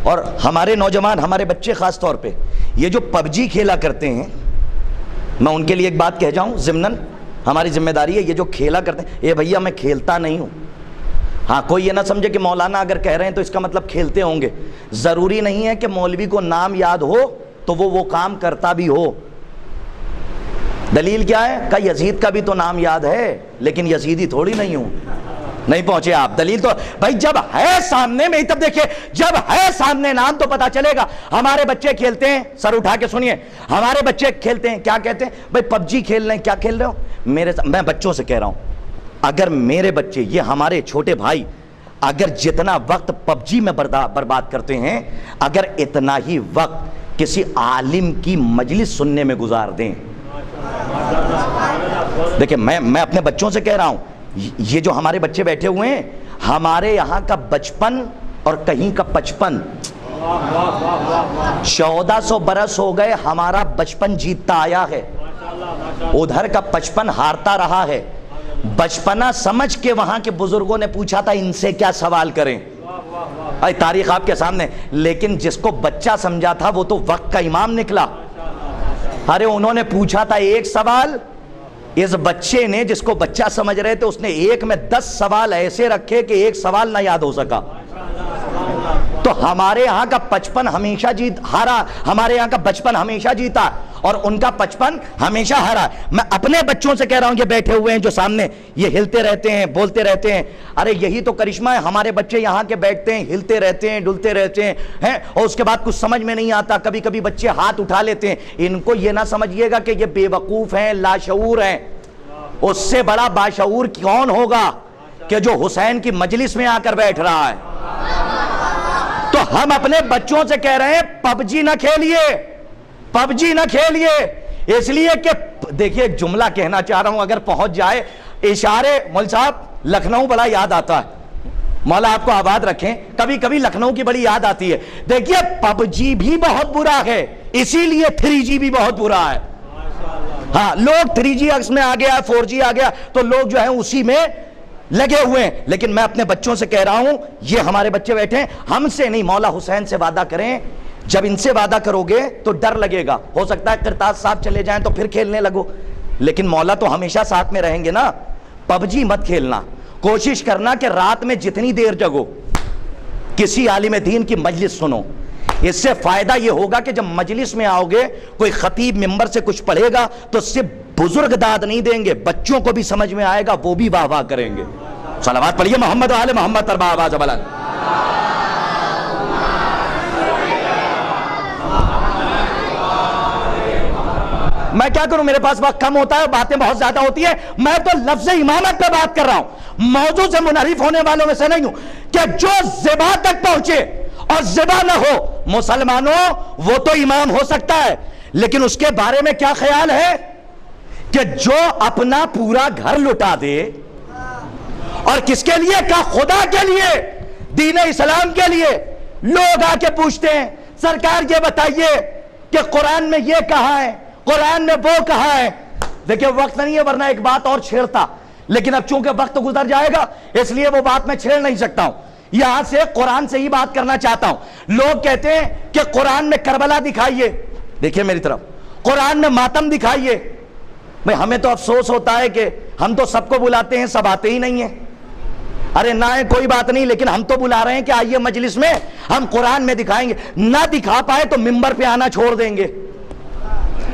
اور ہمارے نوجوان، ہمارے بچے خاص طور پہ یہ جو پب جی کھیلا کرتے ہیں، میں ان کے لیے ایک بات کہہ جاؤں ضمناً، ہماری ذمہ داری ہے، یہ جو کھیلا کرتے ہیں، اے بھیا میں کھیلتا نہیں ہوں۔ ہاں کوئی یہ نہ سمجھے کہ مولانا اگر کہہ رہے ہیں تو اس کا مطلب کھیلتے ہوں گے، ضروری نہیں ہے کہ مولوی کو نام یاد ہو تو وہ کام کرتا بھی ہو۔ دلیل کیا ہے؟ کہ یزید کا بھی تو نام یاد ہے لیکن یزیدی تھوڑی نہیں ہوں۔ نہیں پہنچے آپ؟ دلیل تو بھائی جب ہے سامنے میں، تب دیکھیں جب ہے سامنے نام تو پتا چلے گا۔ ہمارے بچے کھیلتے ہیں، سر اٹھا کے سنیے، ہمارے بچے کھیلتے ہیں، کیا کہتے ہیں؟ بھائی پب جی کھیل رہے ہیں، کیا کھیل رہے ہو؟ میں بچوں سے کہہ رہا ہوں، اگر میرے بچے، یہ ہمارے چھوٹے بھائی، اگر جتنا وقت پب جی میں برباد کرتے ہیں، اگر اتنا ہی وقت کسی عالم کی مجلس سننے میں گزار دیں۔ دیکھیں میں اپنے بچوں سے کہہ رہا ہوں، یہ جو ہمارے بچے بیٹھے ہوئے ہیں، ہمارے یہاں کا بچپن اور کہیں کا 55 1400 برس ہو گئے ہمارا بچپن جیتتا آیا ہے، ادھر کا 55 ہارتا رہا ہے۔ بچپنا سمجھ کے وہاں کے بزرگوں نے پوچھا تھا ان سے کیا سوال کریں، تاریخ آپ کے سامنے، لیکن جس کو بچہ سمجھا تھا وہ تو وقت کا امام نکلا۔ ارے انہوں نے پوچھا تھا ایک سوال، اس بچے نے، جس کو بچہ سمجھ رہے تھے، اس نے ایک میں 10 سوال ایسے رکھے کہ ایک سوال نہ یاد ہو سکا۔ تو ہمارے یہاں کا 55 ہمیشہ ہارا، ہمارے یہاں کا بچپن ہمیشہ جیتا اور ان کا 55 ہمیشہ ہارا۔ میں اپنے بچوں سے کہہ رہا ہوں، یہ بیٹھے ہوئے ہیں جو سامنے، یہ ہلتے رہتے ہیں، بولتے رہتے ہیں، ارے یہی تو کرشمہ ہے، ہمارے بچے یہاں کے بیٹھتے ہیں، ہلتے رہتے ہیں، ڈلتے رہتے ہیں، اور اس کے بعد کچھ سمجھ میں نہیں آتا، کبھی کبھی بچے ہاتھ اٹھا لیتے ہیں۔ ان کو یہ نہ سمجھیے گا کہ یہ بے وقوف ہیں، لاشعور ہیں، اس سے بڑا باشعور کون ہوگا کہ جو حسین کی مجلس میں آ کر بیٹھ رہا ہے۔ تو ہم اپنے بچوں سے کہہ رہے ہیں پب جی نہ کھیلیے، پب جی نہ کھیلیے، اس لیے کہ دیکھیے ایک جملہ کہنا چاہ رہا ہوں، اگر پہنچ جائے اشارے، مول صاحب لکھنؤ بڑا یاد آتا ہے، مولا آپ کو آباد رکھیں، کبھی کبھی لکھنؤ کی بڑی یاد آتی ہے۔ دیکھیے پب جی بھی بہت برا ہے، اسی لیے 3G بھی بہت برا ہے۔ ہاں لوگ 3G میں آ گیا، 4G آ گیا تو لوگ جو ہیں اسی میں لگے ہوئے ہیں، لیکن میں اپنے بچوں سے کہہ رہا ہوں، یہ ہمارے بچے بیٹھے ہیں، ہم سے نہیں، مولا حسین سے وعدہ کریں، جب ان سے وعدہ کرو گے تو ڈر لگے گا، ہو سکتا ہے کرتاز صاحب چلے جائیں تو پھر کھیلنے لگو، لیکن مولا تو ہمیشہ ساتھ میں رہیں گے نا۔ پب جی مت کھیلنا، کوشش کرنا کہ رات میں جتنی دیر جگو کسی عالم دین کی مجلس سنو، اس سے فائدہ یہ ہوگا کہ جب مجلس میں آؤ گے کوئی خطیب ممبر سے کچھ پڑھے گا تو صرف بزرگ داد نہیں دیں گے، بچوں کو بھی سمجھ میں آئے گا، وہ بھی واہ واہ کریں گے۔ صلوات پڑھیے محمد و آل محمد پر آواز بلند۔ میں کیا کروں، میرے پاس وقت کم ہوتا ہے، باتیں بہت زیادہ ہوتی ہیں، میں تو لفظ امامت پہ بات کر رہا ہوں، موضوع سے منحرف ہونے والوں میں سے نہیں ہوں، کہ جو ذبح تک پہنچے اور ذبح نہ ہو، مسلمانوں وہ تو امام ہو سکتا ہے، لیکن اس کے بارے میں کیا خیال ہے کہ جو اپنا پورا گھر لٹا دے، اور کس کے لیے؟ کہ خدا کے لیے، دین اسلام کے لیے۔ لوگ آ کے پوچھتے ہیں سرکار یہ بتائیے کہ قرآن میں یہ کہا ہے، قرآن میں وہ کہا ہے. دیکھیں وقت نہیں ہے ورنہ ایک بات اور چھیڑتا، لیکن اب چونکہ وقت گزر جائے گا اس لیے وہ بات میں چھیڑ نہیں سکتا ہوں. یہاں سے قرآن سے ہی بات کرنا چاہتا ہوں. لوگ کہتے ہیں کہ قرآن میں کربلا دکھائیے. دیکھیں میری طرف، قرآن میں ماتم دکھائیے. بھئی ہمیں تو افسوس ہوتا ہے کہ ہم تو سب کو بلاتے ہیں، سب آتے ہی نہیں ہیں. ارے نہ ہے کوئی بات نہیں، لیکن ہم تو بلا رہے ہیں کہ آئیے مجلس میں ہم قرآن میں دکھائیں گے. نہ دکھا پائے تو ممبر پہ آنا چھوڑ دیں گے.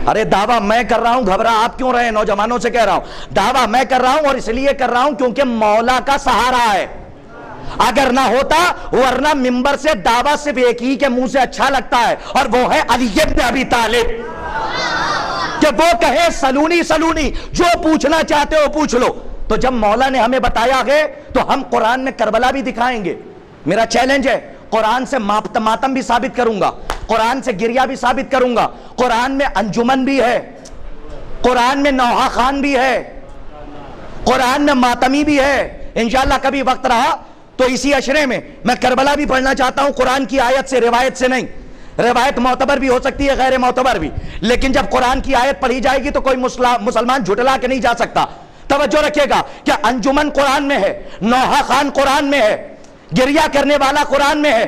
ارے دعویٰ میں کر رہا ہوں، گھبرا آپ کیوں رہے؟ نوجوانوں سے کہہ رہا ہوں دعویٰ میں کر رہا ہوں، اور اس لیے کر رہا ہوں کیونکہ مولا کا سہارا ہے. اگر نہ ہوتا، ورنہ ممبر سے دعویٰ صرف ایک ہی کے منہ سے اچھا لگتا ہے، اور وہ ہے علی بن ابی طالب. کہ وہ کہے سلونی سلونی، جو پوچھنا چاہتے ہو پوچھ لو. تو جب مولا نے ہمیں بتایا ہے تو ہم قرآن میں کربلا بھی دکھائیں گے. میرا چیلنج ہے، قرآن سے ماتم بھی ثابت کروں گا، قرآن سے گریہ بھی ثابت کروں گا. قرآن میں انجمن بھی ہے، قرآن میں نوحہ خان بھی ہے، قرآن میں ماتمی بھی ہے. انشاءاللہ کبھی وقت رہا تو اسی عشرے میں میں کربلا بھی پڑھنا چاہتا ہوں، قرآن کی آیت سے، روایت سے نہیں. روایت معتبر بھی ہو سکتی ہے، غیر معتبر بھی، لیکن جب قرآن کی آیت پڑھی جائے گی تو کوئی مسلمان جھٹلا کے نہیں جا سکتا. توجہ رکھیے گا کہ انجمن قرآن میں ہے، نوحہ خان قرآن میں ہے، گریہ کرنے والا قرآن میں ہے.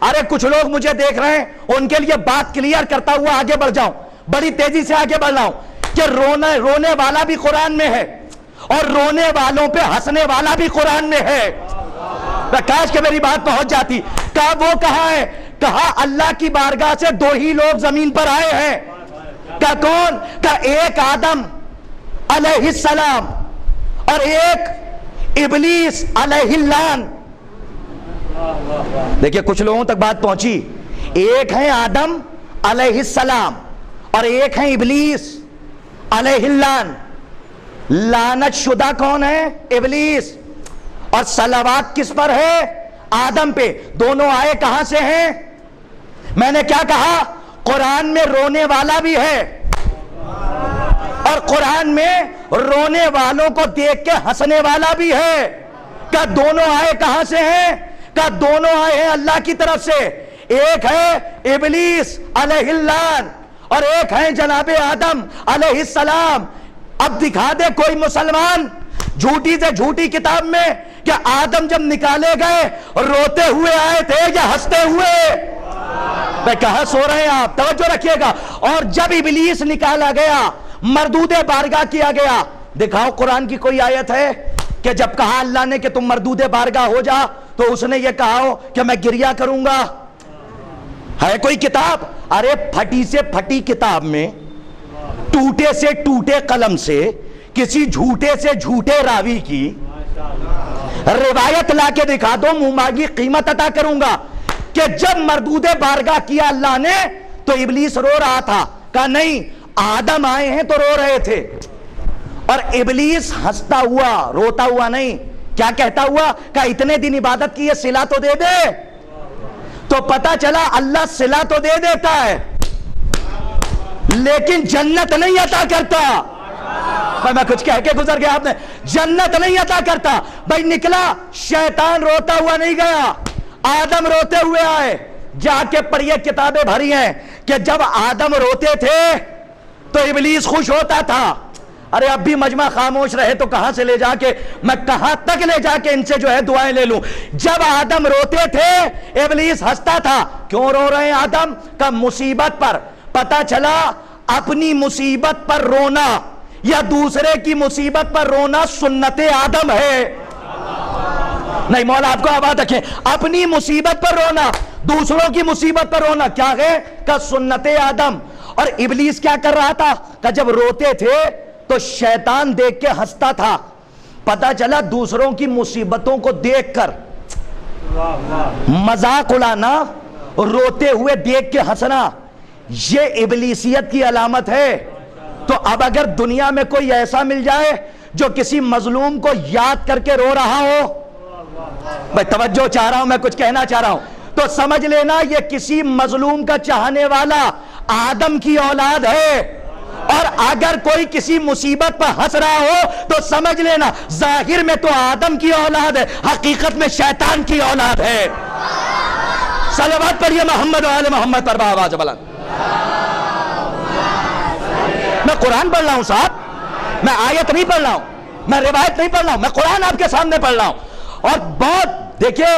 ارے کچھ لوگ مجھے دیکھ رہے ہیں، ان کے لیے بات کلیئر کرتا ہوا آگے بڑھ جاؤں، بڑی تیزی سے آگے بڑھ رہا ہوں کہ رونے والا بھی قرآن میں ہے، اور رونے والوں پہ ہنسنے والا بھی قرآن میں ہے. کاش کہ میری بات پہنچ جاتی. کہا وہ کہاں ہے؟ کہا اللہ کی بارگاہ سے دو ہی لوگ زمین پر آئے ہیں. کہا کون؟ کہا ایک آدم علیہ السلام اور ایک ابلیس علیہ اللعن. دیکھیں کچھ لوگوں تک بات پہنچی. ایک ہیں آدم علیہ السلام اور ایک ہیں ابلیس علیہ اللعن. لعنت شدہ کون ہے؟ ابلیس. اور صلوات کس پر ہے؟ آدم پہ. دونوں آئے کہاں سے ہیں؟ میں نے کیا کہا؟ قرآن میں رونے والا بھی ہے، اور قرآن میں رونے والوں کو دیکھ کے ہنسنے والا بھی ہے. کیا دونوں آئے کہاں سے ہیں؟ کیا دونوں آئے ہیں اللہ کی طرف سے. ایک ہے ابلیس علیہ اللعن اور ایک ہے جناب آدم علیہ السلام. اب دکھا دے کوئی مسلمان جھوٹی سے جھوٹی کتاب میں کہ آدم جب نکالے گئے روتے ہوئے آئے تھے یا ہنستے ہوئے؟ میں کہاں سو رہے ہیں آپ؟ توجہ رکھیے گا. اور جب ابلیس نکالا گیا، مردود بارگاہ کیا گیا، دکھاؤ قرآن کی کوئی آیت ہے کہ جب کہا اللہ نے کہ تم مردود بارگاہ ہو جا تو اس نے یہ کہا ہو کہ میں گریہ کروں گا؟ ہے کوئی کتاب؟ ارے پھٹی سے پھٹی کتاب میں ٹوٹے سے ٹوٹے قلم سے کسی جھوٹے سے جھوٹے راوی کی روایت لا کے دکھا دو، منہ مانگی قیمت عطا کروں گا. کہ جب مردود بارگاہ کیا اللہ نے تو ابلیس رو رہا تھا. کہا نہیں، آدم آئے ہیں تو رو رہے تھے. اور ابلیس ہنستا ہوا، روتا ہوا نہیں. کیا کہتا ہوا؟ کہا اتنے دن عبادت کی، یہ صلہ تو دے دے. تو پتا چلا اللہ صلہ تو دے دیتا ہے لیکن جنت نہیں عطا کرتا. میں کچھ کہہ کے گزر گیا، آپ نے جنت نہیں عطا کرتا. بھائی نکلا شیطان روتا ہوا نہیں گیا، آدم روتے ہوئے آئے. جا کے پڑھیے، کتابیں بھری ہیں کہ جب آدم روتے تھے تو ابلیس خوش ہوتا تھا. ارے اب بھی مجمع خاموش رہے تو کہاں سے لے جا کے، میں کہاں تک لے جا کے ان سے جو ہے دعائیں لے لوں. جب آدم روتے تھے ابلیس ہنستا تھا. کیوں رو رہے ہیں آدم؟ کا مصیبت پر. پتا چلا اپنی مصیبت پر رونا یا دوسرے کی مصیبت پر رونا سنت آدم ہے. نہیں مولا آپ کو آباد رکھیں. اپنی مصیبت پر رونا، دوسروں کی مصیبت پر رونا کیا ہے؟ کہ سنت آدم. اور ابلیس کیا کر رہا تھا؟ کہ جب روتے تھے تو شیطان دیکھ کے ہنستا تھا. پتا چلا دوسروں کی مصیبتوں کو دیکھ کر مذاق اڑانا، روتے ہوئے دیکھ کے ہنسنا، یہ ابلیسیت کی علامت ہے. تو اب اگر دنیا میں کوئی ایسا مل جائے جو کسی مظلوم کو یاد کر کے رو رہا ہو، میں توجہ چاہ رہا ہوں، میں کچھ کہنا چاہ رہا ہوں، تو سمجھ لینا یہ کسی مظلوم کا چاہنے والا آدم کی اولاد ہے. اور اگر کوئی کسی مصیبت پر ہنس رہا ہو تو سمجھ لینا ظاہر میں تو آدم کی اولاد ہے، حقیقت میں شیطان کی اولاد ہے. صلوات پڑھیے محمد و آل محمد پر، آواز بلند. قرآن پڑھ رہا ہوں صاحب، میں آیت نہیں پڑھ رہا ہوں، میں روایت نہیں پڑھ رہا ہوں، میں قرآن آپ کے سامنے پڑھ رہا ہوں. اور بہت دیکھیے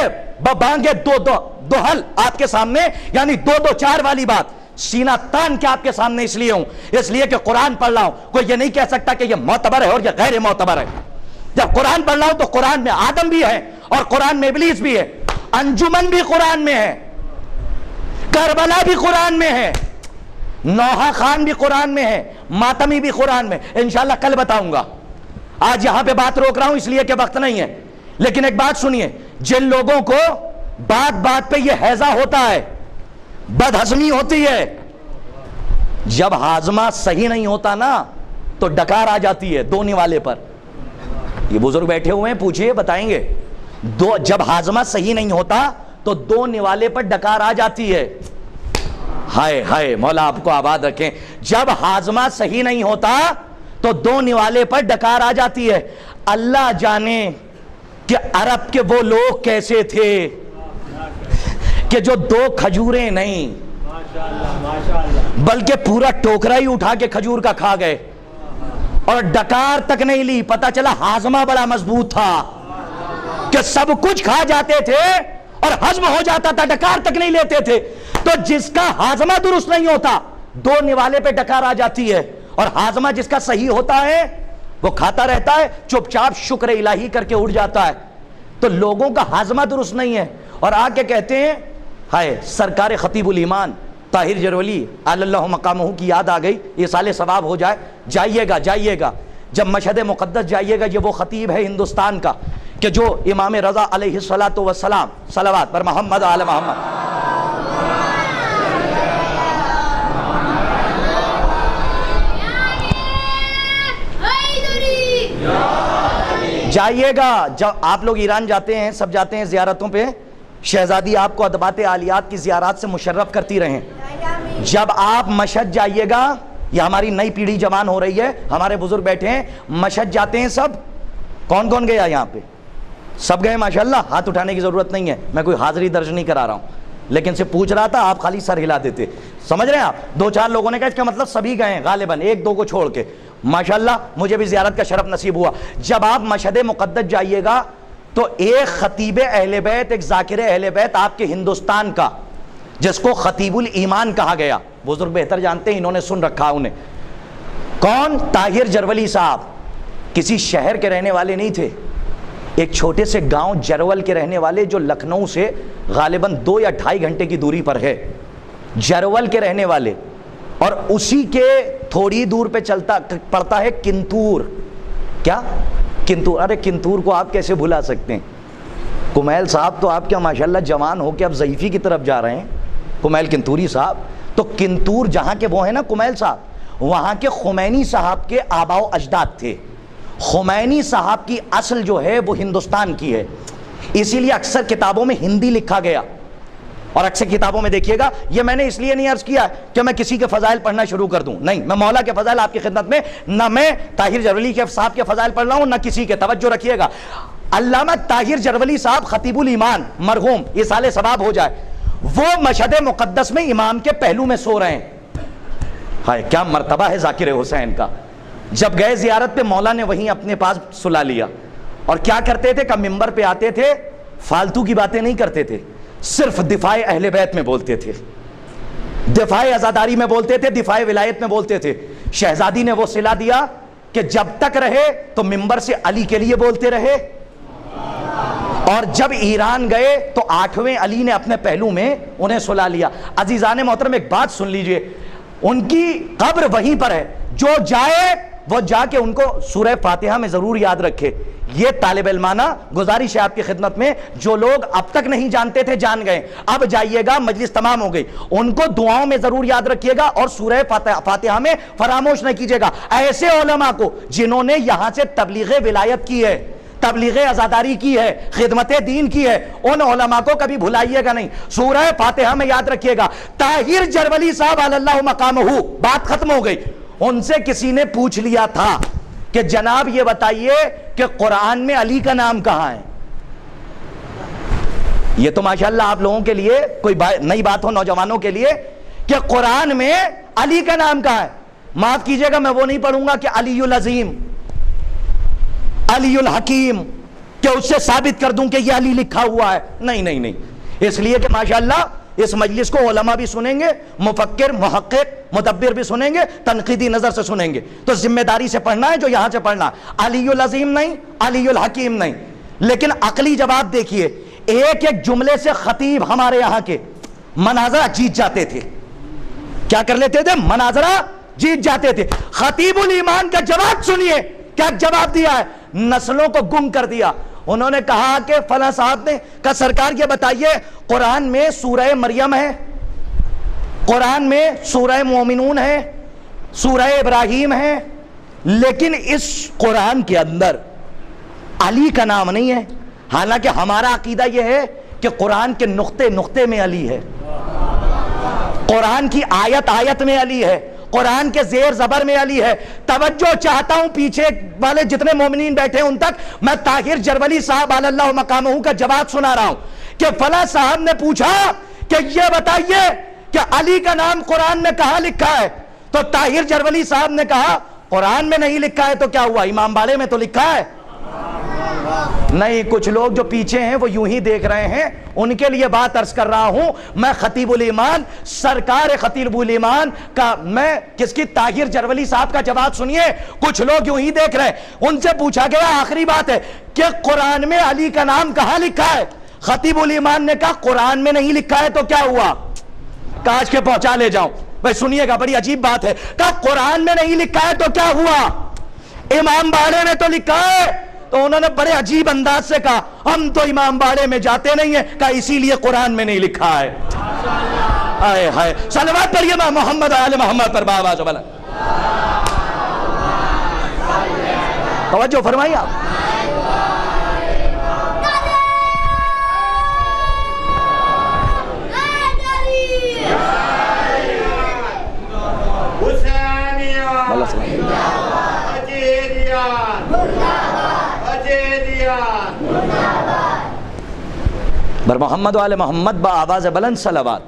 بانگے دو حل آپ کے سامنے، یعنی دو چار والی بات سینہ تان کے آپ کے سامنے اس لیے ہوں، اس لیے کہ قرآن پڑھ رہا ہوں. کوئی یہ نہیں کہہ سکتا کہ یہ معتبر ہے اور یہ غیر معتبر ہے. جب قرآن پڑھ رہا ہوں تو قرآن میں آدم بھی ہے اور قرآن میں ابلیس بھی ہے، انجمن بھی قرآن میں ہے، کربلا بھی قرآن میں ہے، نوحہ خان بھی قرآن میں ہے، ماتمی بھی قرآن میں. انشاءاللہ کل بتاؤں گا، آج یہاں پہ بات روک رہا ہوں اس لیے کہ وقت نہیں ہے. لیکن ایک بات سنیے، جن لوگوں کو بات بات پہ یہ ہیضہ ہوتا ہے، بد ہضمی ہوتی ہے، جب ہاضمہ صحیح نہیں ہوتا نا تو ڈکار آ جاتی ہے دو نوالے پر. یہ بزرگ بیٹھے ہوئے ہیں، پوچھئے بتائیں گے. جب ہاضمہ صحیح نہیں ہوتا تو دو نوالے پر ڈکار آ جاتی ہے. ہائے ہائے مولا آپ کو آباد رکھیں. جب ہاضمہ صحیح نہیں ہوتا تو دو نوالے پر ڈکار آ جاتی ہے. اللہ جانے کہ عرب کے وہ لوگ کیسے تھے کہ جو دو کھجوریں نہیں بلکہ پورا ٹوکرا ہی اٹھا کے کھجور کا کھا گئے اور ڈکار تک نہیں لی. پتا چلا ہاضمہ بڑا مضبوط تھا کہ سب کچھ کھا جاتے تھے اور ہضم ہو جاتا تھا، ڈکار تک نہیں لیتے تھے. تو جس کا ہاضمہ درست نہیں ہوتا دو نوالے پہ ڈکار آ جاتی ہے، اور ہاضمہ جس کا صحیح ہوتا ہے وہ کھاتا رہتا ہے، چپ چاپ شکر الہی کر کے اٹھ جاتا ہے. تو لوگوں کا ہاضمہ درست نہیں ہے اور آ کے کہتے ہیں ہائے سرکار خطیب الایمان طاہر جرولی اللہ مقامہ کی یاد آ گئی، یہ سال ثواب ہو جائے. جائیے گا جب مشہد مقدس جائیے گا. یہ وہ خطیب ہے ہندوستان کا کہ جو امام رضا علیہ الصلوۃ والسلام صلوات پر محمد آل محمد. جائیے گا، جب آپ لوگ ایران جاتے ہیں، سب جاتے ہیں زیارتوں پہ، شہزادی آپ کو ادبات عالیات کی زیارات سے مشرف کرتی رہیں. جب آپ مشہد جائیے گا، یہ ہماری نئی پیڑھی جوان ہو رہی ہے، ہمارے بزرگ بیٹھے ہیں، مشہد جاتے ہیں سب. کون کون گیا یہاں پہ؟ سب گئے ماشاءاللہ. ہاتھ اٹھانے کی ضرورت نہیں ہے، میں کوئی حاضری درج نہیں کرا رہا ہوں، لیکن سے پوچھ رہا تھا، آپ خالی سر ہلا دیتے. سمجھ رہے ہیں آپ؟ دو چار لوگوں نے کہا اس کا مطلب سبھی گئے ہیں غالباً، ایک دو کو چھوڑ کے. ماشاءاللہ مجھے بھی زیارت کا شرف نصیب ہوا. جب آپ مشہد مقدس جائیے گا تو ایک خطیب اہل بیت، ایک ذاکر اہل بیت آپ کے ہندوستان کا، جس کو خطیب الایمان کہا گیا، بزرگ بہتر جانتے ہیں، انہوں نے سن رکھا انہیں. کون؟ طاہر جرولی صاحب. کسی شہر کے رہنے والے نہیں تھے، ایک چھوٹے سے گاؤں جرول کے رہنے والے جو لکھنؤ سے غالباً 2 یا 2.5 گھنٹے کی دوری پر ہے. جرول کے رہنے والے، اور اسی کے تھوڑی دور پہ چلتا پڑتا ہے کنتور. کیا کنتور؟ ارے کنتور کو آپ کیسے بھلا سکتے ہیں؟ کمیل صاحب تو آپ کیا ماشاءاللہ جوان ہو کے اب ضعیفی کی طرف جا رہے ہیں، کمیل کنتوری صاحب. تو کنتور جہاں کے وہ ہیں نا کمیل صاحب، وہاں کے خمینی صاحب کے آباء و اجداد تھے. خمینی صاحب کی اصل جو ہے وہ ہندوستان کی ہے، اسی لیے اکثر کتابوں میں ہندی لکھا گیا. اور اکثر کتابوں میں دیکھیے گا، یہ میں نے اس لیے نہیں عرض کیا کہ میں کسی کے فضائل پڑھنا شروع کر دوں، نہیں، میں مولا کے فضائل آپ کی خدمت میں، نہ میں طاہر جرولی کے صاحب کے فضائل پڑھ رہا ہوں نہ کسی کے. توجہ رکھیے گا، علامہ طاہر جرولی صاحب خطیب الایمان مرحوم، یہ سال ثواب ہو جائے، وہ مشہد مقدس میں امام کے پہلو میں سو رہے ہیں. ہائے کیا مرتبہ ہے ذاکر حسین کا. جب گئے زیارت پہ، مولا نے وہیں اپنے پاس سلا لیا. اور کیا کرتے تھے کہ ممبر پہ آتے تھے، فالتو کی باتیں نہیں کرتے تھے، صرف دفاع اہل بیت میں بولتے تھے، دفاع عزاداری میں بولتے تھے، دفاع ولایت میں بولتے تھے. شہزادی نے وہ صلہ دیا کہ جب تک رہے تو ممبر سے علی کے لیے بولتے رہے، اور جب ایران گئے تو 8ویں علی نے اپنے پہلو میں انہیں سلا لیا. عزیزان محترم ایک بات سن لیجئے، ان کی قبر وہیں پر ہے، جو جائے وہ جا کے ان کو سورہ فاتحہ میں ضرور یاد رکھے. یہ طالب علمانہ گزارش ہے آپ کی خدمت میں، جو لوگ اب تک نہیں جانتے تھے جان گئے، اب جائیے گا، مجلس تمام ہو گئی، ان کو دعاؤں میں ضرور یاد رکھیے گا اور سورہ فاتحہ میں فراموش نہ کیجیے گا. ایسے علماء کو جنہوں نے یہاں سے تبلیغ ولایت کی ہے، تبلیغ عزاداری کی ہے، خدمت دین کی ہے، ان علماء کو کبھی بھلائیے گا نہیں. سورہ فاتحہ میں یاد رکھیے گا. طاہر جرولی صاحب اللہ مقامہ، بات ختم ہو گئی. ان سے کسی نے پوچھ لیا تھا کہ جناب یہ بتائیے کہ قرآن میں علی کا نام کہاں ہے؟ یہ تو ماشاءاللہ آپ لوگوں کے لیے کوئی نئی بات ہو، نوجوانوں کے لیے، کہ قرآن میں علی کا نام کہاں ہے. معاف کیجئے گا میں وہ نہیں پڑھوں گا کہ علی العظیم، علی الحکیم، کہ اس سے ثابت کر دوں کہ یہ علی لکھا ہوا ہے. نہیں نہیں نہیں، اس لیے کہ ماشاءاللہ اس مجلس کو علماء بھی سنیں گے، مفکر، محقق، مدبر بھی سنیں گے، تنقیدی نظر سے سنیں گے. تو ذمہ داری سے پڑھنا ہے جو یہاں سے پڑھنا. علی العظیم نہیں، علی الحکیم نہیں. لیکن عقلی جواب دیکھیے، ایک ایک جملے سے خطیب ہمارے یہاں کے مناظرہ جیت جاتے تھے. کیا کر لیتے تھے؟ مناظرہ جیت جاتے تھے. خطیب الایمان کا جواب سنیے، کیا جواب دیا ہے؟ نسلوں کو گم کر دیا. انہوں نے کہا کہ فلاں صاحب نے کہا سرکار یہ بتائیے قرآن میں سورہ مریم ہے، قرآن میں سورہ مومنون ہے، سورہ ابراہیم ہے، لیکن اس قرآن کے اندر علی کا نام نہیں ہے. حالانکہ ہمارا عقیدہ یہ ہے کہ قرآن کے نقطے نقطے میں علی ہے، قرآن کی آیت آیت میں علی ہے، قرآن کے زیر زبر میں علی ہے. توجہ چاہتا ہوں پیچھے والے جتنے مومنین بیٹھے ہیں ان تک. میں طاہر جرملی صاحب علی اللہ مقامہ کا جواب سنا رہا ہوں کہ فلاں صاحب نے پوچھا کہ یہ بتائیے کہ علی کا نام قرآن میں کہاں لکھا ہے؟ تو طاہر جرملی صاحب نے کہا قرآن میں نہیں لکھا ہے تو کیا ہوا، امام باڑے میں تو لکھا ہے. نہیں، کچھ لوگ جو پیچھے ہیں وہ یوں ہی دیکھ رہے ہیں، ان کے لیے بات عرض کر رہا ہوں. میں خطیب الایمان، سرکار خطیب الایمان کا، میں کس کی؟ طاہر جرملی صاحب کا جواب سنیے. کچھ لوگ یوں ہی دیکھ رہے ہیں. ان سے پوچھا گیا آخری بات ہے کہ قرآن میں علی کا نام کہاں لکھا ہے؟ خطیب الایمان نے کہا قرآن میں نہیں لکھا ہے تو کیا ہوا؟ کاش کے پہنچا لے جاؤں. بھائی سنیے گا، بڑی عجیب بات ہے. کہا قرآن میں نہیں لکھا ہے تو کیا ہوا؟ امام باڑے میں تو لکھا ہے. تو انہوں نے بڑے عجیب انداز سے کہا ہم تو امام باڑے میں جاتے نہیں ہیں. کہا اسی لیے قرآن میں نہیں لکھا ہے. آئے ہائے، صلوات پڑھیے میں محمد آل محمد پر بابا جو بلا. توجہ فرمائیے آپ. بر محمد والے محمد با آواز بلند صلوات.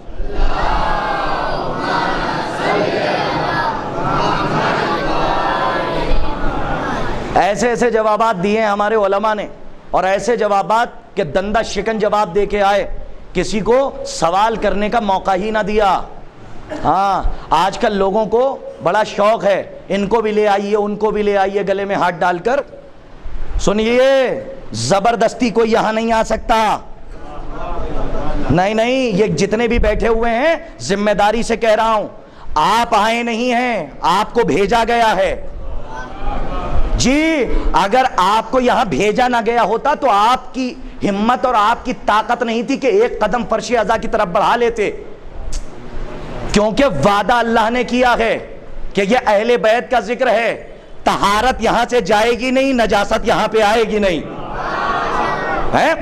ایسے ایسے جوابات دیے ہیں ہمارے علماء نے، اور ایسے جوابات کہ دندہ شکن جواب دے کے آئے، کسی کو سوال کرنے کا موقع ہی نہ دیا. ہاں، آج کل لوگوں کو بڑا شوق ہے، ان کو بھی لے آئیے ان کو بھی لے آئیے، گلے میں ہاتھ ڈال کر. سنیے، زبردستی کوئی یہاں نہیں آ سکتا. نہیں نہیں، یہ جتنے بھی بیٹھے ہوئے ہیں ذمہ داری سے کہہ رہا ہوں، آپ آئے نہیں ہیں، آپ کو بھیجا گیا ہے. جی اگر آپ کو یہاں بھیجا نہ گیا ہوتا تو آپ کی ہمت اور آپ کی طاقت نہیں تھی کہ ایک قدم فرش اعضا کی طرف بڑھا لیتے. کیونکہ وعدہ اللہ نے کیا ہے کہ یہ اہل بیت کا ذکر ہے، طہارت یہاں سے جائے گی نہیں، نجاست یہاں پہ آئے گی نہیں.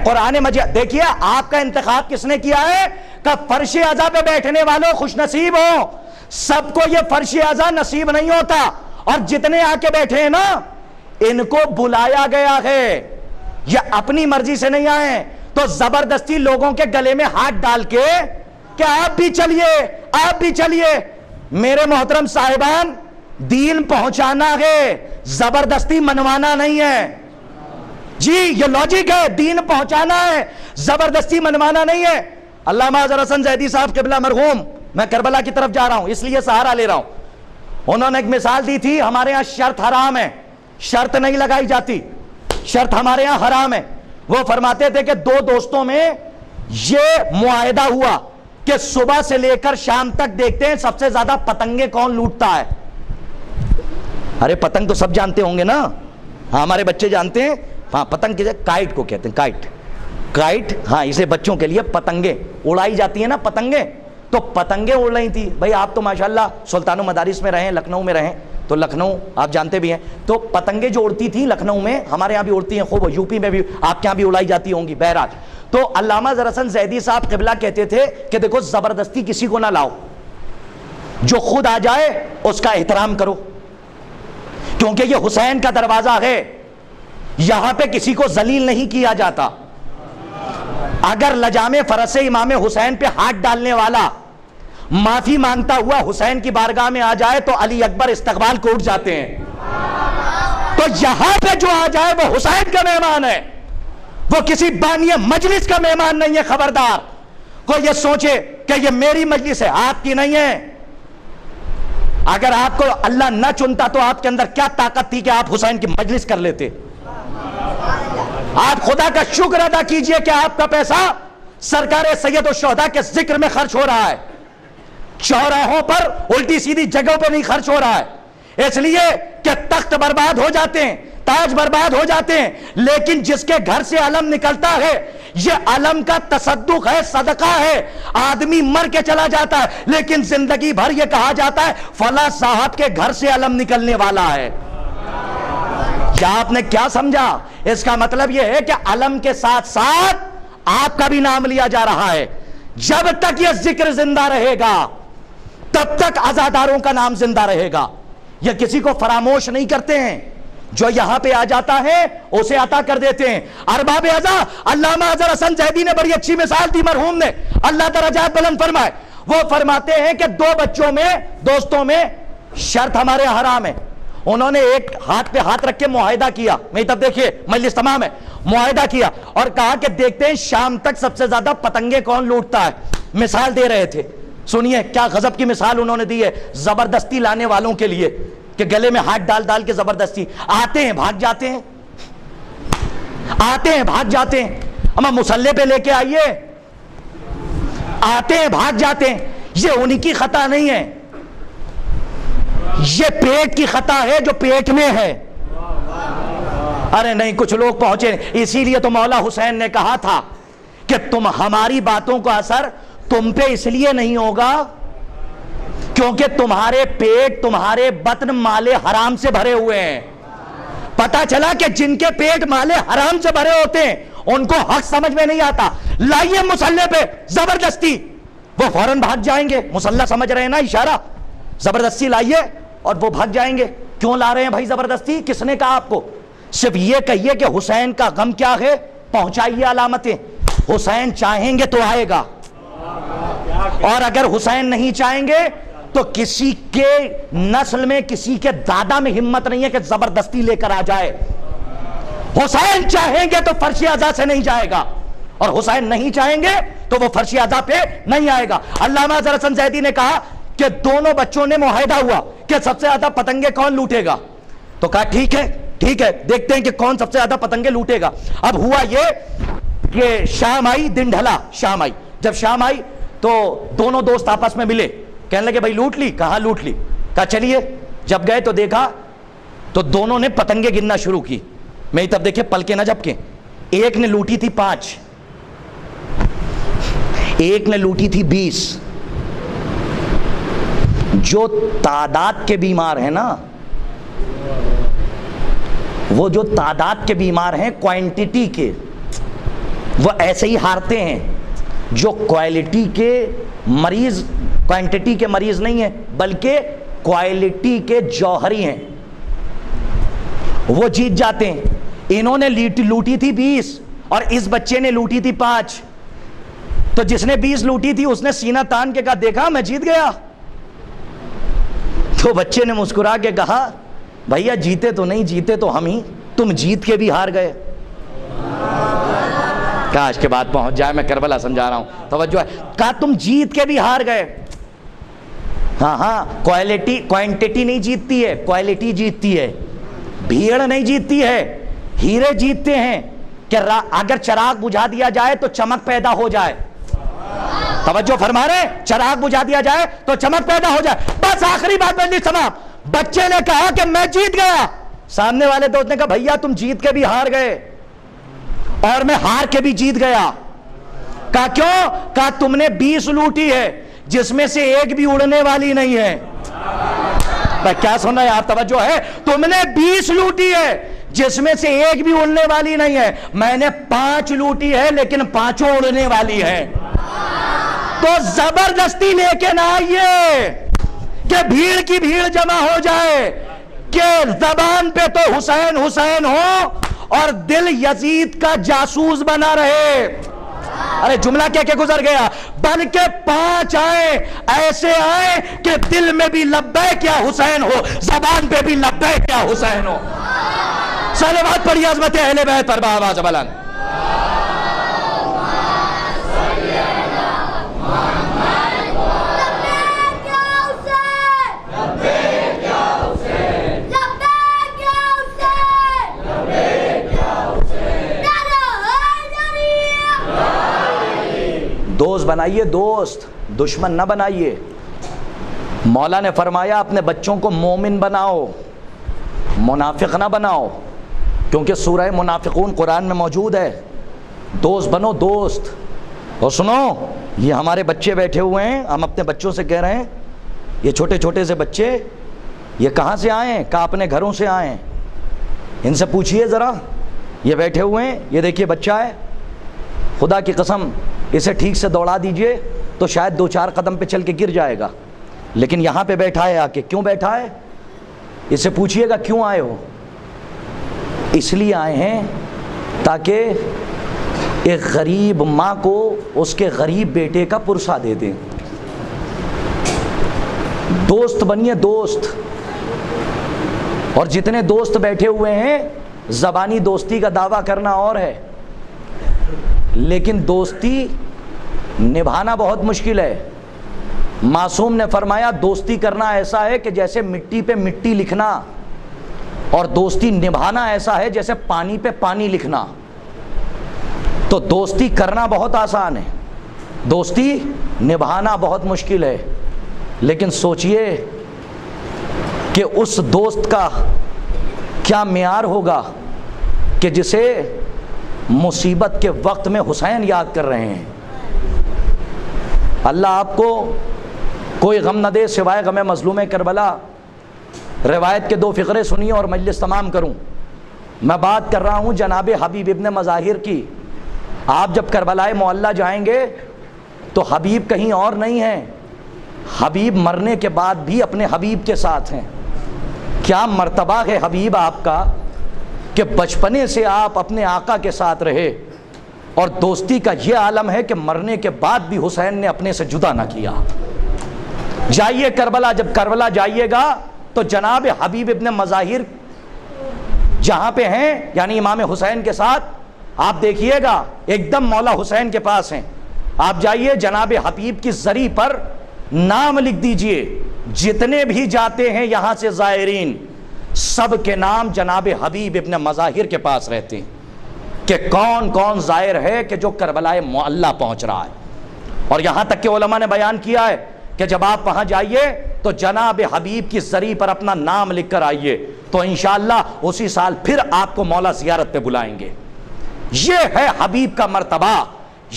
قرآن مجید دیکھیے، آپ کا انتخاب کس نے کیا ہے کہ فرش اعضا پہ بیٹھنے والوں خوش نصیب ہو. سب کو یہ فرش اعضا نصیب نہیں ہوتا، اور جتنے آ کے بیٹھے ہیں نا ان کو بلایا گیا ہے، یہ اپنی مرضی سے نہیں آئے. تو زبردستی لوگوں کے گلے میں ہاتھ ڈال کے کہ آپ بھی چلیے آپ بھی چلیے. میرے محترم صاحبان، دین پہنچانا ہے، زبردستی منوانا نہیں ہے. جی یہ لاجک ہے، دین پہنچانا ہے، زبردستی منوانا نہیں ہے. علامہ اظہر حسن زیدی صاحب قبلہ مرحوم، میں کربلا کی طرف جا رہا ہوں اس لیے سہارا لے رہا ہوں. انہوں نے ایک مثال دی تھی، ہمارے یہاں شرط حرام ہے، شرط نہیں لگائی جاتی، شرط ہمارے یہاں حرام ہے. وہ فرماتے تھے کہ دو دوستوں میں یہ معاہدہ ہوا کہ صبح سے لے کر شام تک دیکھتے ہیں سب سے زیادہ پتنگیں کون لوٹتا ہے. ارے پتنگ تو سب جانتے ہوں گے نا، ہاں ہمارے بچے جانتے ہیں. ہاں پتنگ کی جگہ کائٹ کو کہتے ہیں، کائٹ کائٹ. ہاں اسے بچوں کے لیے پتنگیں اڑائی جاتی ہیں نا، پتنگیں. تو پتنگیں اڑ رہی تھی. بھائی آپ تو ماشاءاللہ سلطان و مدارس میں رہیں، لکھنؤ میں رہیں، تو لکھنؤ آپ جانتے بھی ہیں. تو پتنگیں جو اڑتی تھی لکھنؤ میں، ہمارے یہاں بھی اڑتی ہیں خوب، یو پی میں بھی آپ کے یہاں بھی اڑائی جاتی ہوں گی. بہرحال تو علامہ اظہر حسن زیدی صاحب قبلہ کہتے تھے کہ دیکھو زبردستی کسی کو نہ لاؤ، جو خود آ جائے اس کا احترام کرو، کیونکہ یہ حسین کا دروازہ ہے، یہاں پہ کسی کو ذلیل نہیں کیا جاتا. اگر لجام فرس امام حسین پہ ہاتھ ڈالنے والا معافی مانگتا ہوا حسین کی بارگاہ میں آ جائے تو علی اکبر استقبال کو اٹھ جاتے ہیں. تو یہاں پہ جو آ جائے وہ حسین کا مہمان ہے, وہ کسی بانی مجلس کا مہمان نہیں ہے. خبردار کوئی یہ سوچے کہ یہ میری مجلس ہے, آپ کی نہیں ہے. اگر آپ کو اللہ نہ چنتا تو آپ کے اندر کیا طاقت تھی کہ آپ حسین کی مجلس کر لیتے؟ آپ خدا کا شکر ادا کیجئے کہ آپ کا پیسہ سرکار سید الشہداء کے ذکر میں خرچ ہو رہا ہے, چوراہوں پر الٹی سیدھی جگہوں پہ نہیں خرچ ہو رہا ہے. اس لیے کہ تخت برباد ہو جاتے ہیں, تاج برباد ہو جاتے ہیں, لیکن جس کے گھر سے علم نکلتا ہے یہ علم کا تصدق ہے, صدقہ ہے. آدمی مر کے چلا جاتا ہے لیکن زندگی بھر یہ کہا جاتا ہے فلاں صاحب کے گھر سے علم نکلنے والا ہے. کیا آپ نے کیا سمجھا؟ اس کا مطلب یہ ہے کہ علم کے ساتھ ساتھ آپ کا بھی نام لیا جا رہا ہے. جب تک یہ ذکر زندہ رہے گا تب تک عزاداروں کا نام زندہ رہے گا. یہ کسی کو فراموش نہیں کرتے ہیں, جو یہاں پہ آ جاتا ہے اسے عطا کر دیتے ہیں. ارباب عزا علامہ اظہر حسن زیدی نے بڑی اچھی مثال دی مرحوم نے, اللہ درجات بلند فرمائے. وہ فرماتے ہیں کہ دو بچوں میں, دوستوں میں شرط ہمارے حرام ہے. انہوں نے ایک ہاتھ پہ ہاتھ رکھ کے معاہدہ کیا, میں تب دیکھیے مجلس تمام ہے, معاہدہ کیا اور کہا کہ دیکھتے ہیں شام تک سب سے زیادہ پتنگے کون لوٹتا ہے. مثال دے رہے تھے, سنیے کیا غضب کی مثال انہوں نے دی ہے زبردستی لانے والوں کے لیے, کہ گلے میں ہاتھ ڈال ڈال کے زبردستی آتے ہیں بھاگ جاتے ہیں, آتے ہیں بھاگ جاتے ہیں. اما مسلح پہ لے کے آئیے, آتے ہیں بھاگ جاتے ہیں. یہ انہی کی خطا نہیں ہے, یہ پیٹ کی خطا ہے جو پیٹ میں ہے. ارے نہیں کچھ لوگ پہنچے, اسی لیے تو مولا حسین نے کہا تھا کہ تم ہماری باتوں کا اثر تم پہ اس لیے نہیں ہوگا کیونکہ تمہارے پیٹ, تمہارے بطن مال حرام سے بھرے ہوئے ہیں. پتا چلا کہ جن کے پیٹ مال حرام سے بھرے ہوتے ہیں ان کو حق سمجھ میں نہیں آتا. لائیے مسلح پہ زبردستی, وہ فوراً بھاگ جائیں گے. مسلح سمجھ رہے ہیں نا اشارہ, زبردستی لائیے اور وہ بھاگ جائیں گے. کیوں لا رہے ہیں بھائی زبردستی؟ کس نے کہا آپ کو؟ صرف یہ کہیے کہ حسین کا غم کیا ہے, پہنچائیے علامتیں. حسین چاہیں گے تو آئے گا, اور اگر حسین نہیں چاہیں گے تو کسی کے نسل میں, کسی کے دادا میں ہمت نہیں ہے کہ زبردستی لے کر آ جائے. حسین چاہیں گے تو فرش اعضا سے نہیں جائے گا, اور حسین نہیں چاہیں گے تو وہ فرش اعضا پہ نہیں آئے گا. علامہ اظہر حسن زیدی نے کہا کہ دونوں بچوں نے معاہدہ ہوا کہ سب سے زیادہ پتنگے کون لوٹے گا, تو کہا ٹھیک ہے ٹھیک ہے دیکھتے ہیں کہ کون سب سے زیادہ پتنگے لوٹے گا. اب ہوا یہ کہ شام آئی, دن ڈھلا, شام آئی. جب شام آئی تو دونوں دوست آپس میں ملے, کہنے لگے بھائی لوٹ لی؟ کہا لوٹ لی. کہا چلیے. جب گئے تو دیکھا تو دونوں نے پتنگے گننا شروع کی. میں تب دیکھے پلکے نہ جھپکے. ایک نے لوٹی تھی 5, ایک نے لوٹی تھی 20. جو تعداد کے بیمار ہیں نا, وہ جو تعداد کے بیمار ہیں کوانٹٹی کے, وہ ایسے ہی ہارتے ہیں. جو کوالٹی کے مریض, کوانٹٹی کے مریض نہیں ہیں بلکہ کوالٹی کے جوہری ہیں, وہ جیت جاتے ہیں. انہوں نے لوٹی تھی 20 اور اس بچے نے لوٹی تھی 5. تو جس نے 20 لوٹی تھی اس نے سینہ تان کے کہا دیکھا میں جیت گیا. تو بچے نے مسکرا کے کہا بھیا جیتے تو نہیں, جیتے تو ہم ہی, تم جیت کے بھی ہار گئے. کاش کے بعد پہنچ جائے, میں کربلا سمجھا رہا ہوں, توجہ ہے. کہا تم جیت کے بھی ہار گئے. ہاں ہاں, کوانٹٹی نہیں جیتتی ہے, کوالٹی جیتتی ہے. بھیڑ نہیں جیتتی ہے, ہیرے جیتتے ہیں. کہ اگر چراغ بجھا دیا جائے تو چمک پیدا ہو جائے. توجہ فرما رہے, چراغ بجھا دیا جائے تو چمک پیدا ہو جائے. بس آخری بات بندی سماں. بچے نے کہا کہ میں جیت گیا. سامنے والے دوست نے کہا بھیا تم جیت کے بھی ہار گئے اور میں ہار کے بھی جیت گیا. کہا کیوں؟ کہا تم نے 20 لوٹی ہے جس میں سے ایک بھی اڑنے والی نہیں ہے. کیا سنا یار, توجہ ہے. تم نے 20 لوٹی ہے جس میں سے ایک بھی اڑنے والی نہیں ہے, میں نے 5 لوٹی ہے لیکن 5 اڑنے والی ہے. تو زبردستی لے کے نہ آئیے کہ بھیڑ کی بھیڑ جمع ہو جائے, کہ زبان پہ تو حسین حسین ہو اور دل یزید کا جاسوس بنا رہے. ارے جملہ کہہ کے گزر گیا، بلکہ 5 آئے ایسے آئے کہ دل میں بھی لبیک یا حسین ہو، زبان پہ بھی لبیک یا حسین ہو۔ صلوات پڑھی عظمت اہل بیت پر بآواز بلند۔ دوست بنائیے، دوست، دشمن نہ بنائیے۔ مولا نے فرمایا اپنے بچوں کو مومن بناؤ، منافق نہ بناؤ، کیونکہ سورہ منافقون قرآن میں موجود ہے۔ دوست بنو، دوست۔ اور سنو، یہ ہمارے بچے بیٹھے ہوئے ہیں، ہم اپنے بچوں سے کہہ رہے ہیں، یہ چھوٹے چھوٹے سے بچے یہ کہاں سے آئے ہیں؟ کہا اپنے گھروں سے آئے ہیں۔ ان سے پوچھئے ذرا، یہ بیٹھے ہوئے ہیں، یہ دیکھیے بچہ ہے، خدا کی قسم اسے ٹھیک سے دوڑا دیجئے تو شاید 2-4 قدم پہ چل کے گر جائے گا، لیکن یہاں پہ بیٹھا ہے آ کے۔ کیوں بیٹھا ہے؟ اسے پوچھئے گا کیوں آئے ہو؟ اس لیے آئے ہیں تاکہ ایک غریب ماں کو اس کے غریب بیٹے کا پرسہ دے دیں۔ دوست بنیے، دوست۔ اور جتنے دوست بیٹھے ہوئے ہیں، زبانی دوستی کا دعویٰ کرنا اور ہے، لیکن دوستی نبھانا بہت مشکل ہے۔ معصوم نے فرمایا دوستی کرنا ایسا ہے کہ جیسے مٹی پہ مٹی لکھنا، اور دوستی نبھانا ایسا ہے جیسے پانی پہ پانی لکھنا۔ تو دوستی کرنا بہت آسان ہے، دوستی نبھانا بہت مشکل ہے۔ لیکن سوچئے کہ اس دوست کا کیا معیار ہوگا کہ جسے مصیبت کے وقت میں حسین یاد کر رہے ہیں۔ اللہ آپ کو کوئی غم نہ دے سوائے غم مظلوم کربلا۔ روایت کے 2 فقرے سنیے اور مجلس تمام کروں۔ میں بات کر رہا ہوں جناب حبیب ابن مظاہر کی۔ آپ جب کربلائے معلیٰ جائیں گے تو حبیب کہیں اور نہیں ہیں، حبیب مرنے کے بعد بھی اپنے حبیب کے ساتھ ہیں۔ کیا مرتبہ ہے حبیب آپ کا کہ بچپنے سے آپ اپنے آقا کے ساتھ رہے، اور دوستی کا یہ عالم ہے کہ مرنے کے بعد بھی حسین نے اپنے سے جدا نہ کیا۔ جائیے کربلا، جب کربلا جائیے گا تو جناب حبیب ابن مظاہر جہاں پہ ہیں، یعنی امام حسین کے ساتھ، آپ دیکھیے گا ایک دم مولا حسین کے پاس ہیں۔ آپ جائیے جناب حبیب کی زری پر نام لکھ دیجئے، جتنے بھی جاتے ہیں یہاں سے زائرین، سب کے نام جناب حبیب ابن مظاہر کے پاس رہتے ہیں کہ کون کون زائر ہے کہ جو کربلائے معلیٰ پہنچ رہا ہے۔ اور یہاں تک کہ علماء نے بیان کیا ہے کہ جب آپ وہاں جائیے تو جناب حبیب کی زری پر اپنا نام لکھ کر آئیے، تو انشاءاللہ اسی سال پھر آپ کو مولا زیارت پہ بلائیں گے۔ یہ ہے حبیب کا مرتبہ،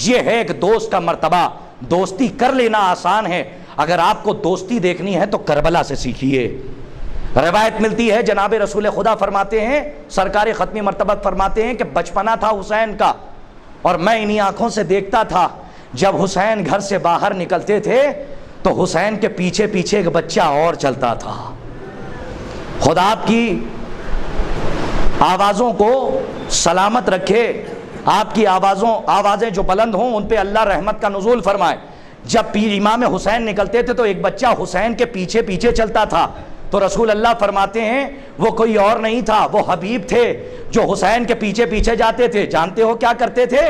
یہ ہے ایک دوست کا مرتبہ۔ دوستی کر لینا آسان ہے، اگر آپ کو دوستی دیکھنی ہے تو کربلا سے سیکھیے۔ روایت ملتی ہے جناب رسول خدا فرماتے ہیں، سرکار ختمی مرتبہ فرماتے ہیں کہ بچپنا تھا حسین کا، اور میں انہی آنکھوں سے دیکھتا تھا جب حسین گھر سے باہر نکلتے تھے تو حسین کے پیچھے پیچھے ایک بچہ اور چلتا تھا۔ خدا آپ کی آوازوں کو سلامت رکھے، آپ کی آوازیں جو بلند ہوں ان پہ اللہ رحمت کا نزول فرمائے۔ جب امام حسین نکلتے تھے تو ایک بچہ حسین کے پیچھے پیچھے چلتا تھا، تو رسول اللہ فرماتے ہیں وہ کوئی اور نہیں تھا، وہ حبیب تھے جو حسین کے پیچھے پیچھے جاتے تھے۔ جانتے ہو کیا کرتے تھے؟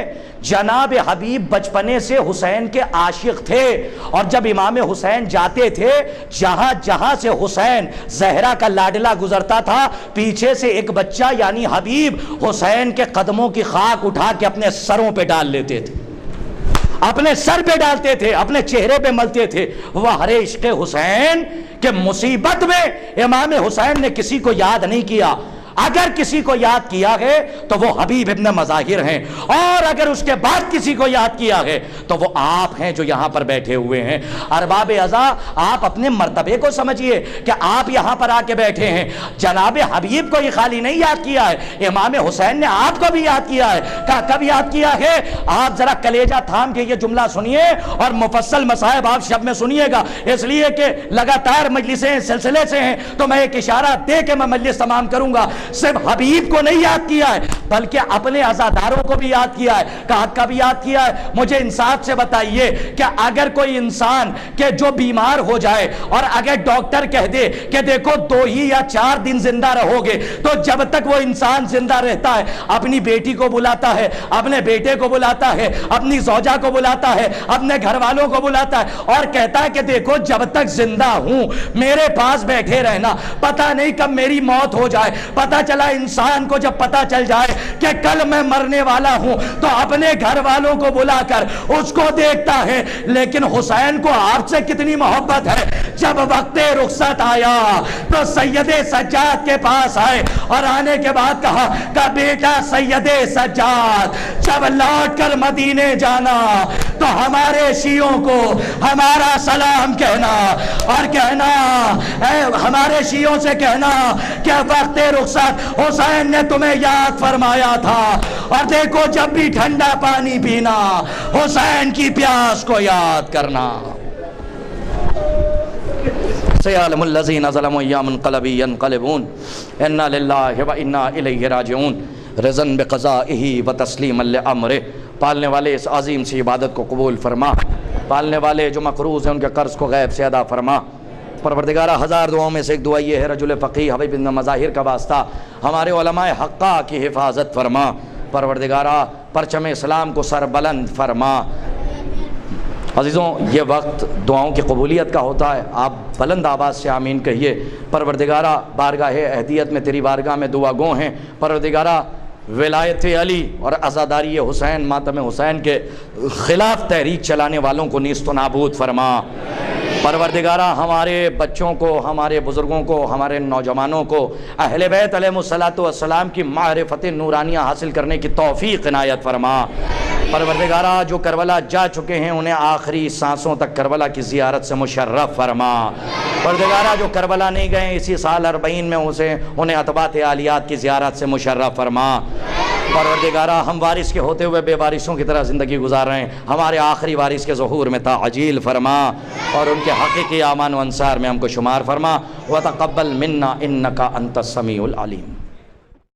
جناب حبیب بچپنے سے حسین کے عاشق تھے، اور جب امام حسین جاتے تھے، جہاں جہاں سے حسین زہرا کا لاڈلا گزرتا تھا، پیچھے سے ایک بچہ یعنی حبیب حسین کے قدموں کی خاک اٹھا کے اپنے سروں پہ ڈال لیتے تھے، اپنے سر پہ ڈالتے تھے، اپنے چہرے پہ ملتے تھے۔ وہ ہرے عشق حسین کہ مصیبت میں امام حسین نے کسی کو یاد نہیں کیا۔ اگر کسی کو یاد کیا ہے تو وہ حبیب ابن مظاہر ہیں، اور اگر اس کے بعد کسی کو یاد کیا ہے تو وہ آپ ہیں جو یہاں پر بیٹھے ہوئے ہیں۔ ارباب عزا، آپ اپنے مرتبے کو سمجھیے کہ آپ یہاں پر آ کے بیٹھے ہیں۔ جناب حبیب کو یہ خالی نہیں یاد کیا ہے، امام حسین نے آپ کو بھی یاد کیا ہے۔ کب یاد کیا ہے؟ آپ ذرا کلیجہ تھام کے یہ جملہ سنیے اور مفصل مصائب آپ شب میں سنیے گا، اس لیے کہ لگاتار مجلسیں سلسلے سے ہیں، تو میں ایک اشارہ دے کے میں مجلس تمام کروں گا۔ صرف حبیب کو نہیں یاد کیا ہے بلکہ اپنے عزاداروں کو بھی یاد کیا ہے، کہا کب یاد کیا ہے؟ مجھے انصاف سے بتائیے کہ اگر کوئی انسان کہ جو بیمار ہو جائے اور اگر ڈاکٹر کہہ دے کہ دیکھو 2 ہی یا 4 دن زندہ رہو گے، تو جب تک وہ انسان زندہ رہتا ہے اپنی بیٹی کو بلاتا ہے، اپنے بیٹے کو بلاتا ہے، اپنی زوجہ کو بلاتا ہے، اپنے گھر والوں کو بلاتا ہے اور کہتا ہے کہ دیکھو جب تک زندہ ہوں میرے پاس بیٹھے رہنا، پتہ نہیں کب میری موت ہو جائے۔ پتہ چلا انسان کو جب پتہ چل جائے کہ کل میں مرنے والا ہوں تو اپنے گھر والوں کو بلا کر اس کو دیکھتا ہے۔ لیکن حسین کو آپ سے کتنی محبت ہے، جب وقت رخصت آیا تو سید سجاد کے پاس آئے اور آنے کے بعد کہا کہ بیٹا سید سجاد جب لوٹ کر مدینے جانا تو ہمارے شیعوں کو ہمارا سلام کہنا اور کہنا ہمارے شیعوں سے کہنا کہ وقت رخصت حسین نے تمہیں یاد فرمایا تھا، اور دیکھو جب بھی ٹھنڈا پانی پینا حسین کی پیاس کو یاد کرنا۔ سیعلم الذین ظلموا ایام انقلبی ینقلبون انا للہ و انا الیہ راجعون رضن بقضائہ و تسلیما لامرہ۔ پالنے والے اس عظیم سی عبادت کو قبول فرما، پالنے والے جو مقروض ہیں ان کے قرض کو غیب سے ادا فرما۔ پروردگارہ 1000 دعاؤں میں سے ایک دعا یہ ہے، رجل فقیہ حبیب بن مظاہر کا واسطہ ہمارے علماء حقہ کی حفاظت فرما۔ پروردگارہ پرچم اسلام کو سر بلند فرما۔ عزیزوں یہ وقت دعاؤں کی قبولیت کا ہوتا ہے، آپ بلند آواز سے آمین کہیے۔ پروردگارہ بارگاہ اہدیت میں تیری بارگاہ میں دعا گو ہیں، پروردگارہ ولایت علی اور عزاداری حسین ماتم حسین کے خلاف تحریک چلانے والوں کو نیست و نابود فرما۔ پروردگارہ ہمارے بچوں کو، ہمارے بزرگوں کو، ہمارے نوجوانوں کو اہل بیت علیہ السلام کی معرفت نورانیہ حاصل کرنے کی توفیق عنایت فرما۔ پروردگارہ جو کربلا جا چکے ہیں انہیں آخری سانسوں تک کربلا کی زیارت سے مشرف فرما۔ پروردگارہ جو کربلا نہیں گئے اسی سال 40 میں انہیں عتبات عالیات کی زیارت سے مشرف فرما۔ پروردگارہ ہم وارث کے ہوتے ہوئے بے وارثوں کی طرح زندگی گزار رہے ہیں، ہمارے آخری وارث کے ظہور میں تعجیل فرما اور ان کے حقیقی امان و انصار میں ہم کو شمار فرما۔ وتقبل منا انک انت السمیع العلیم۔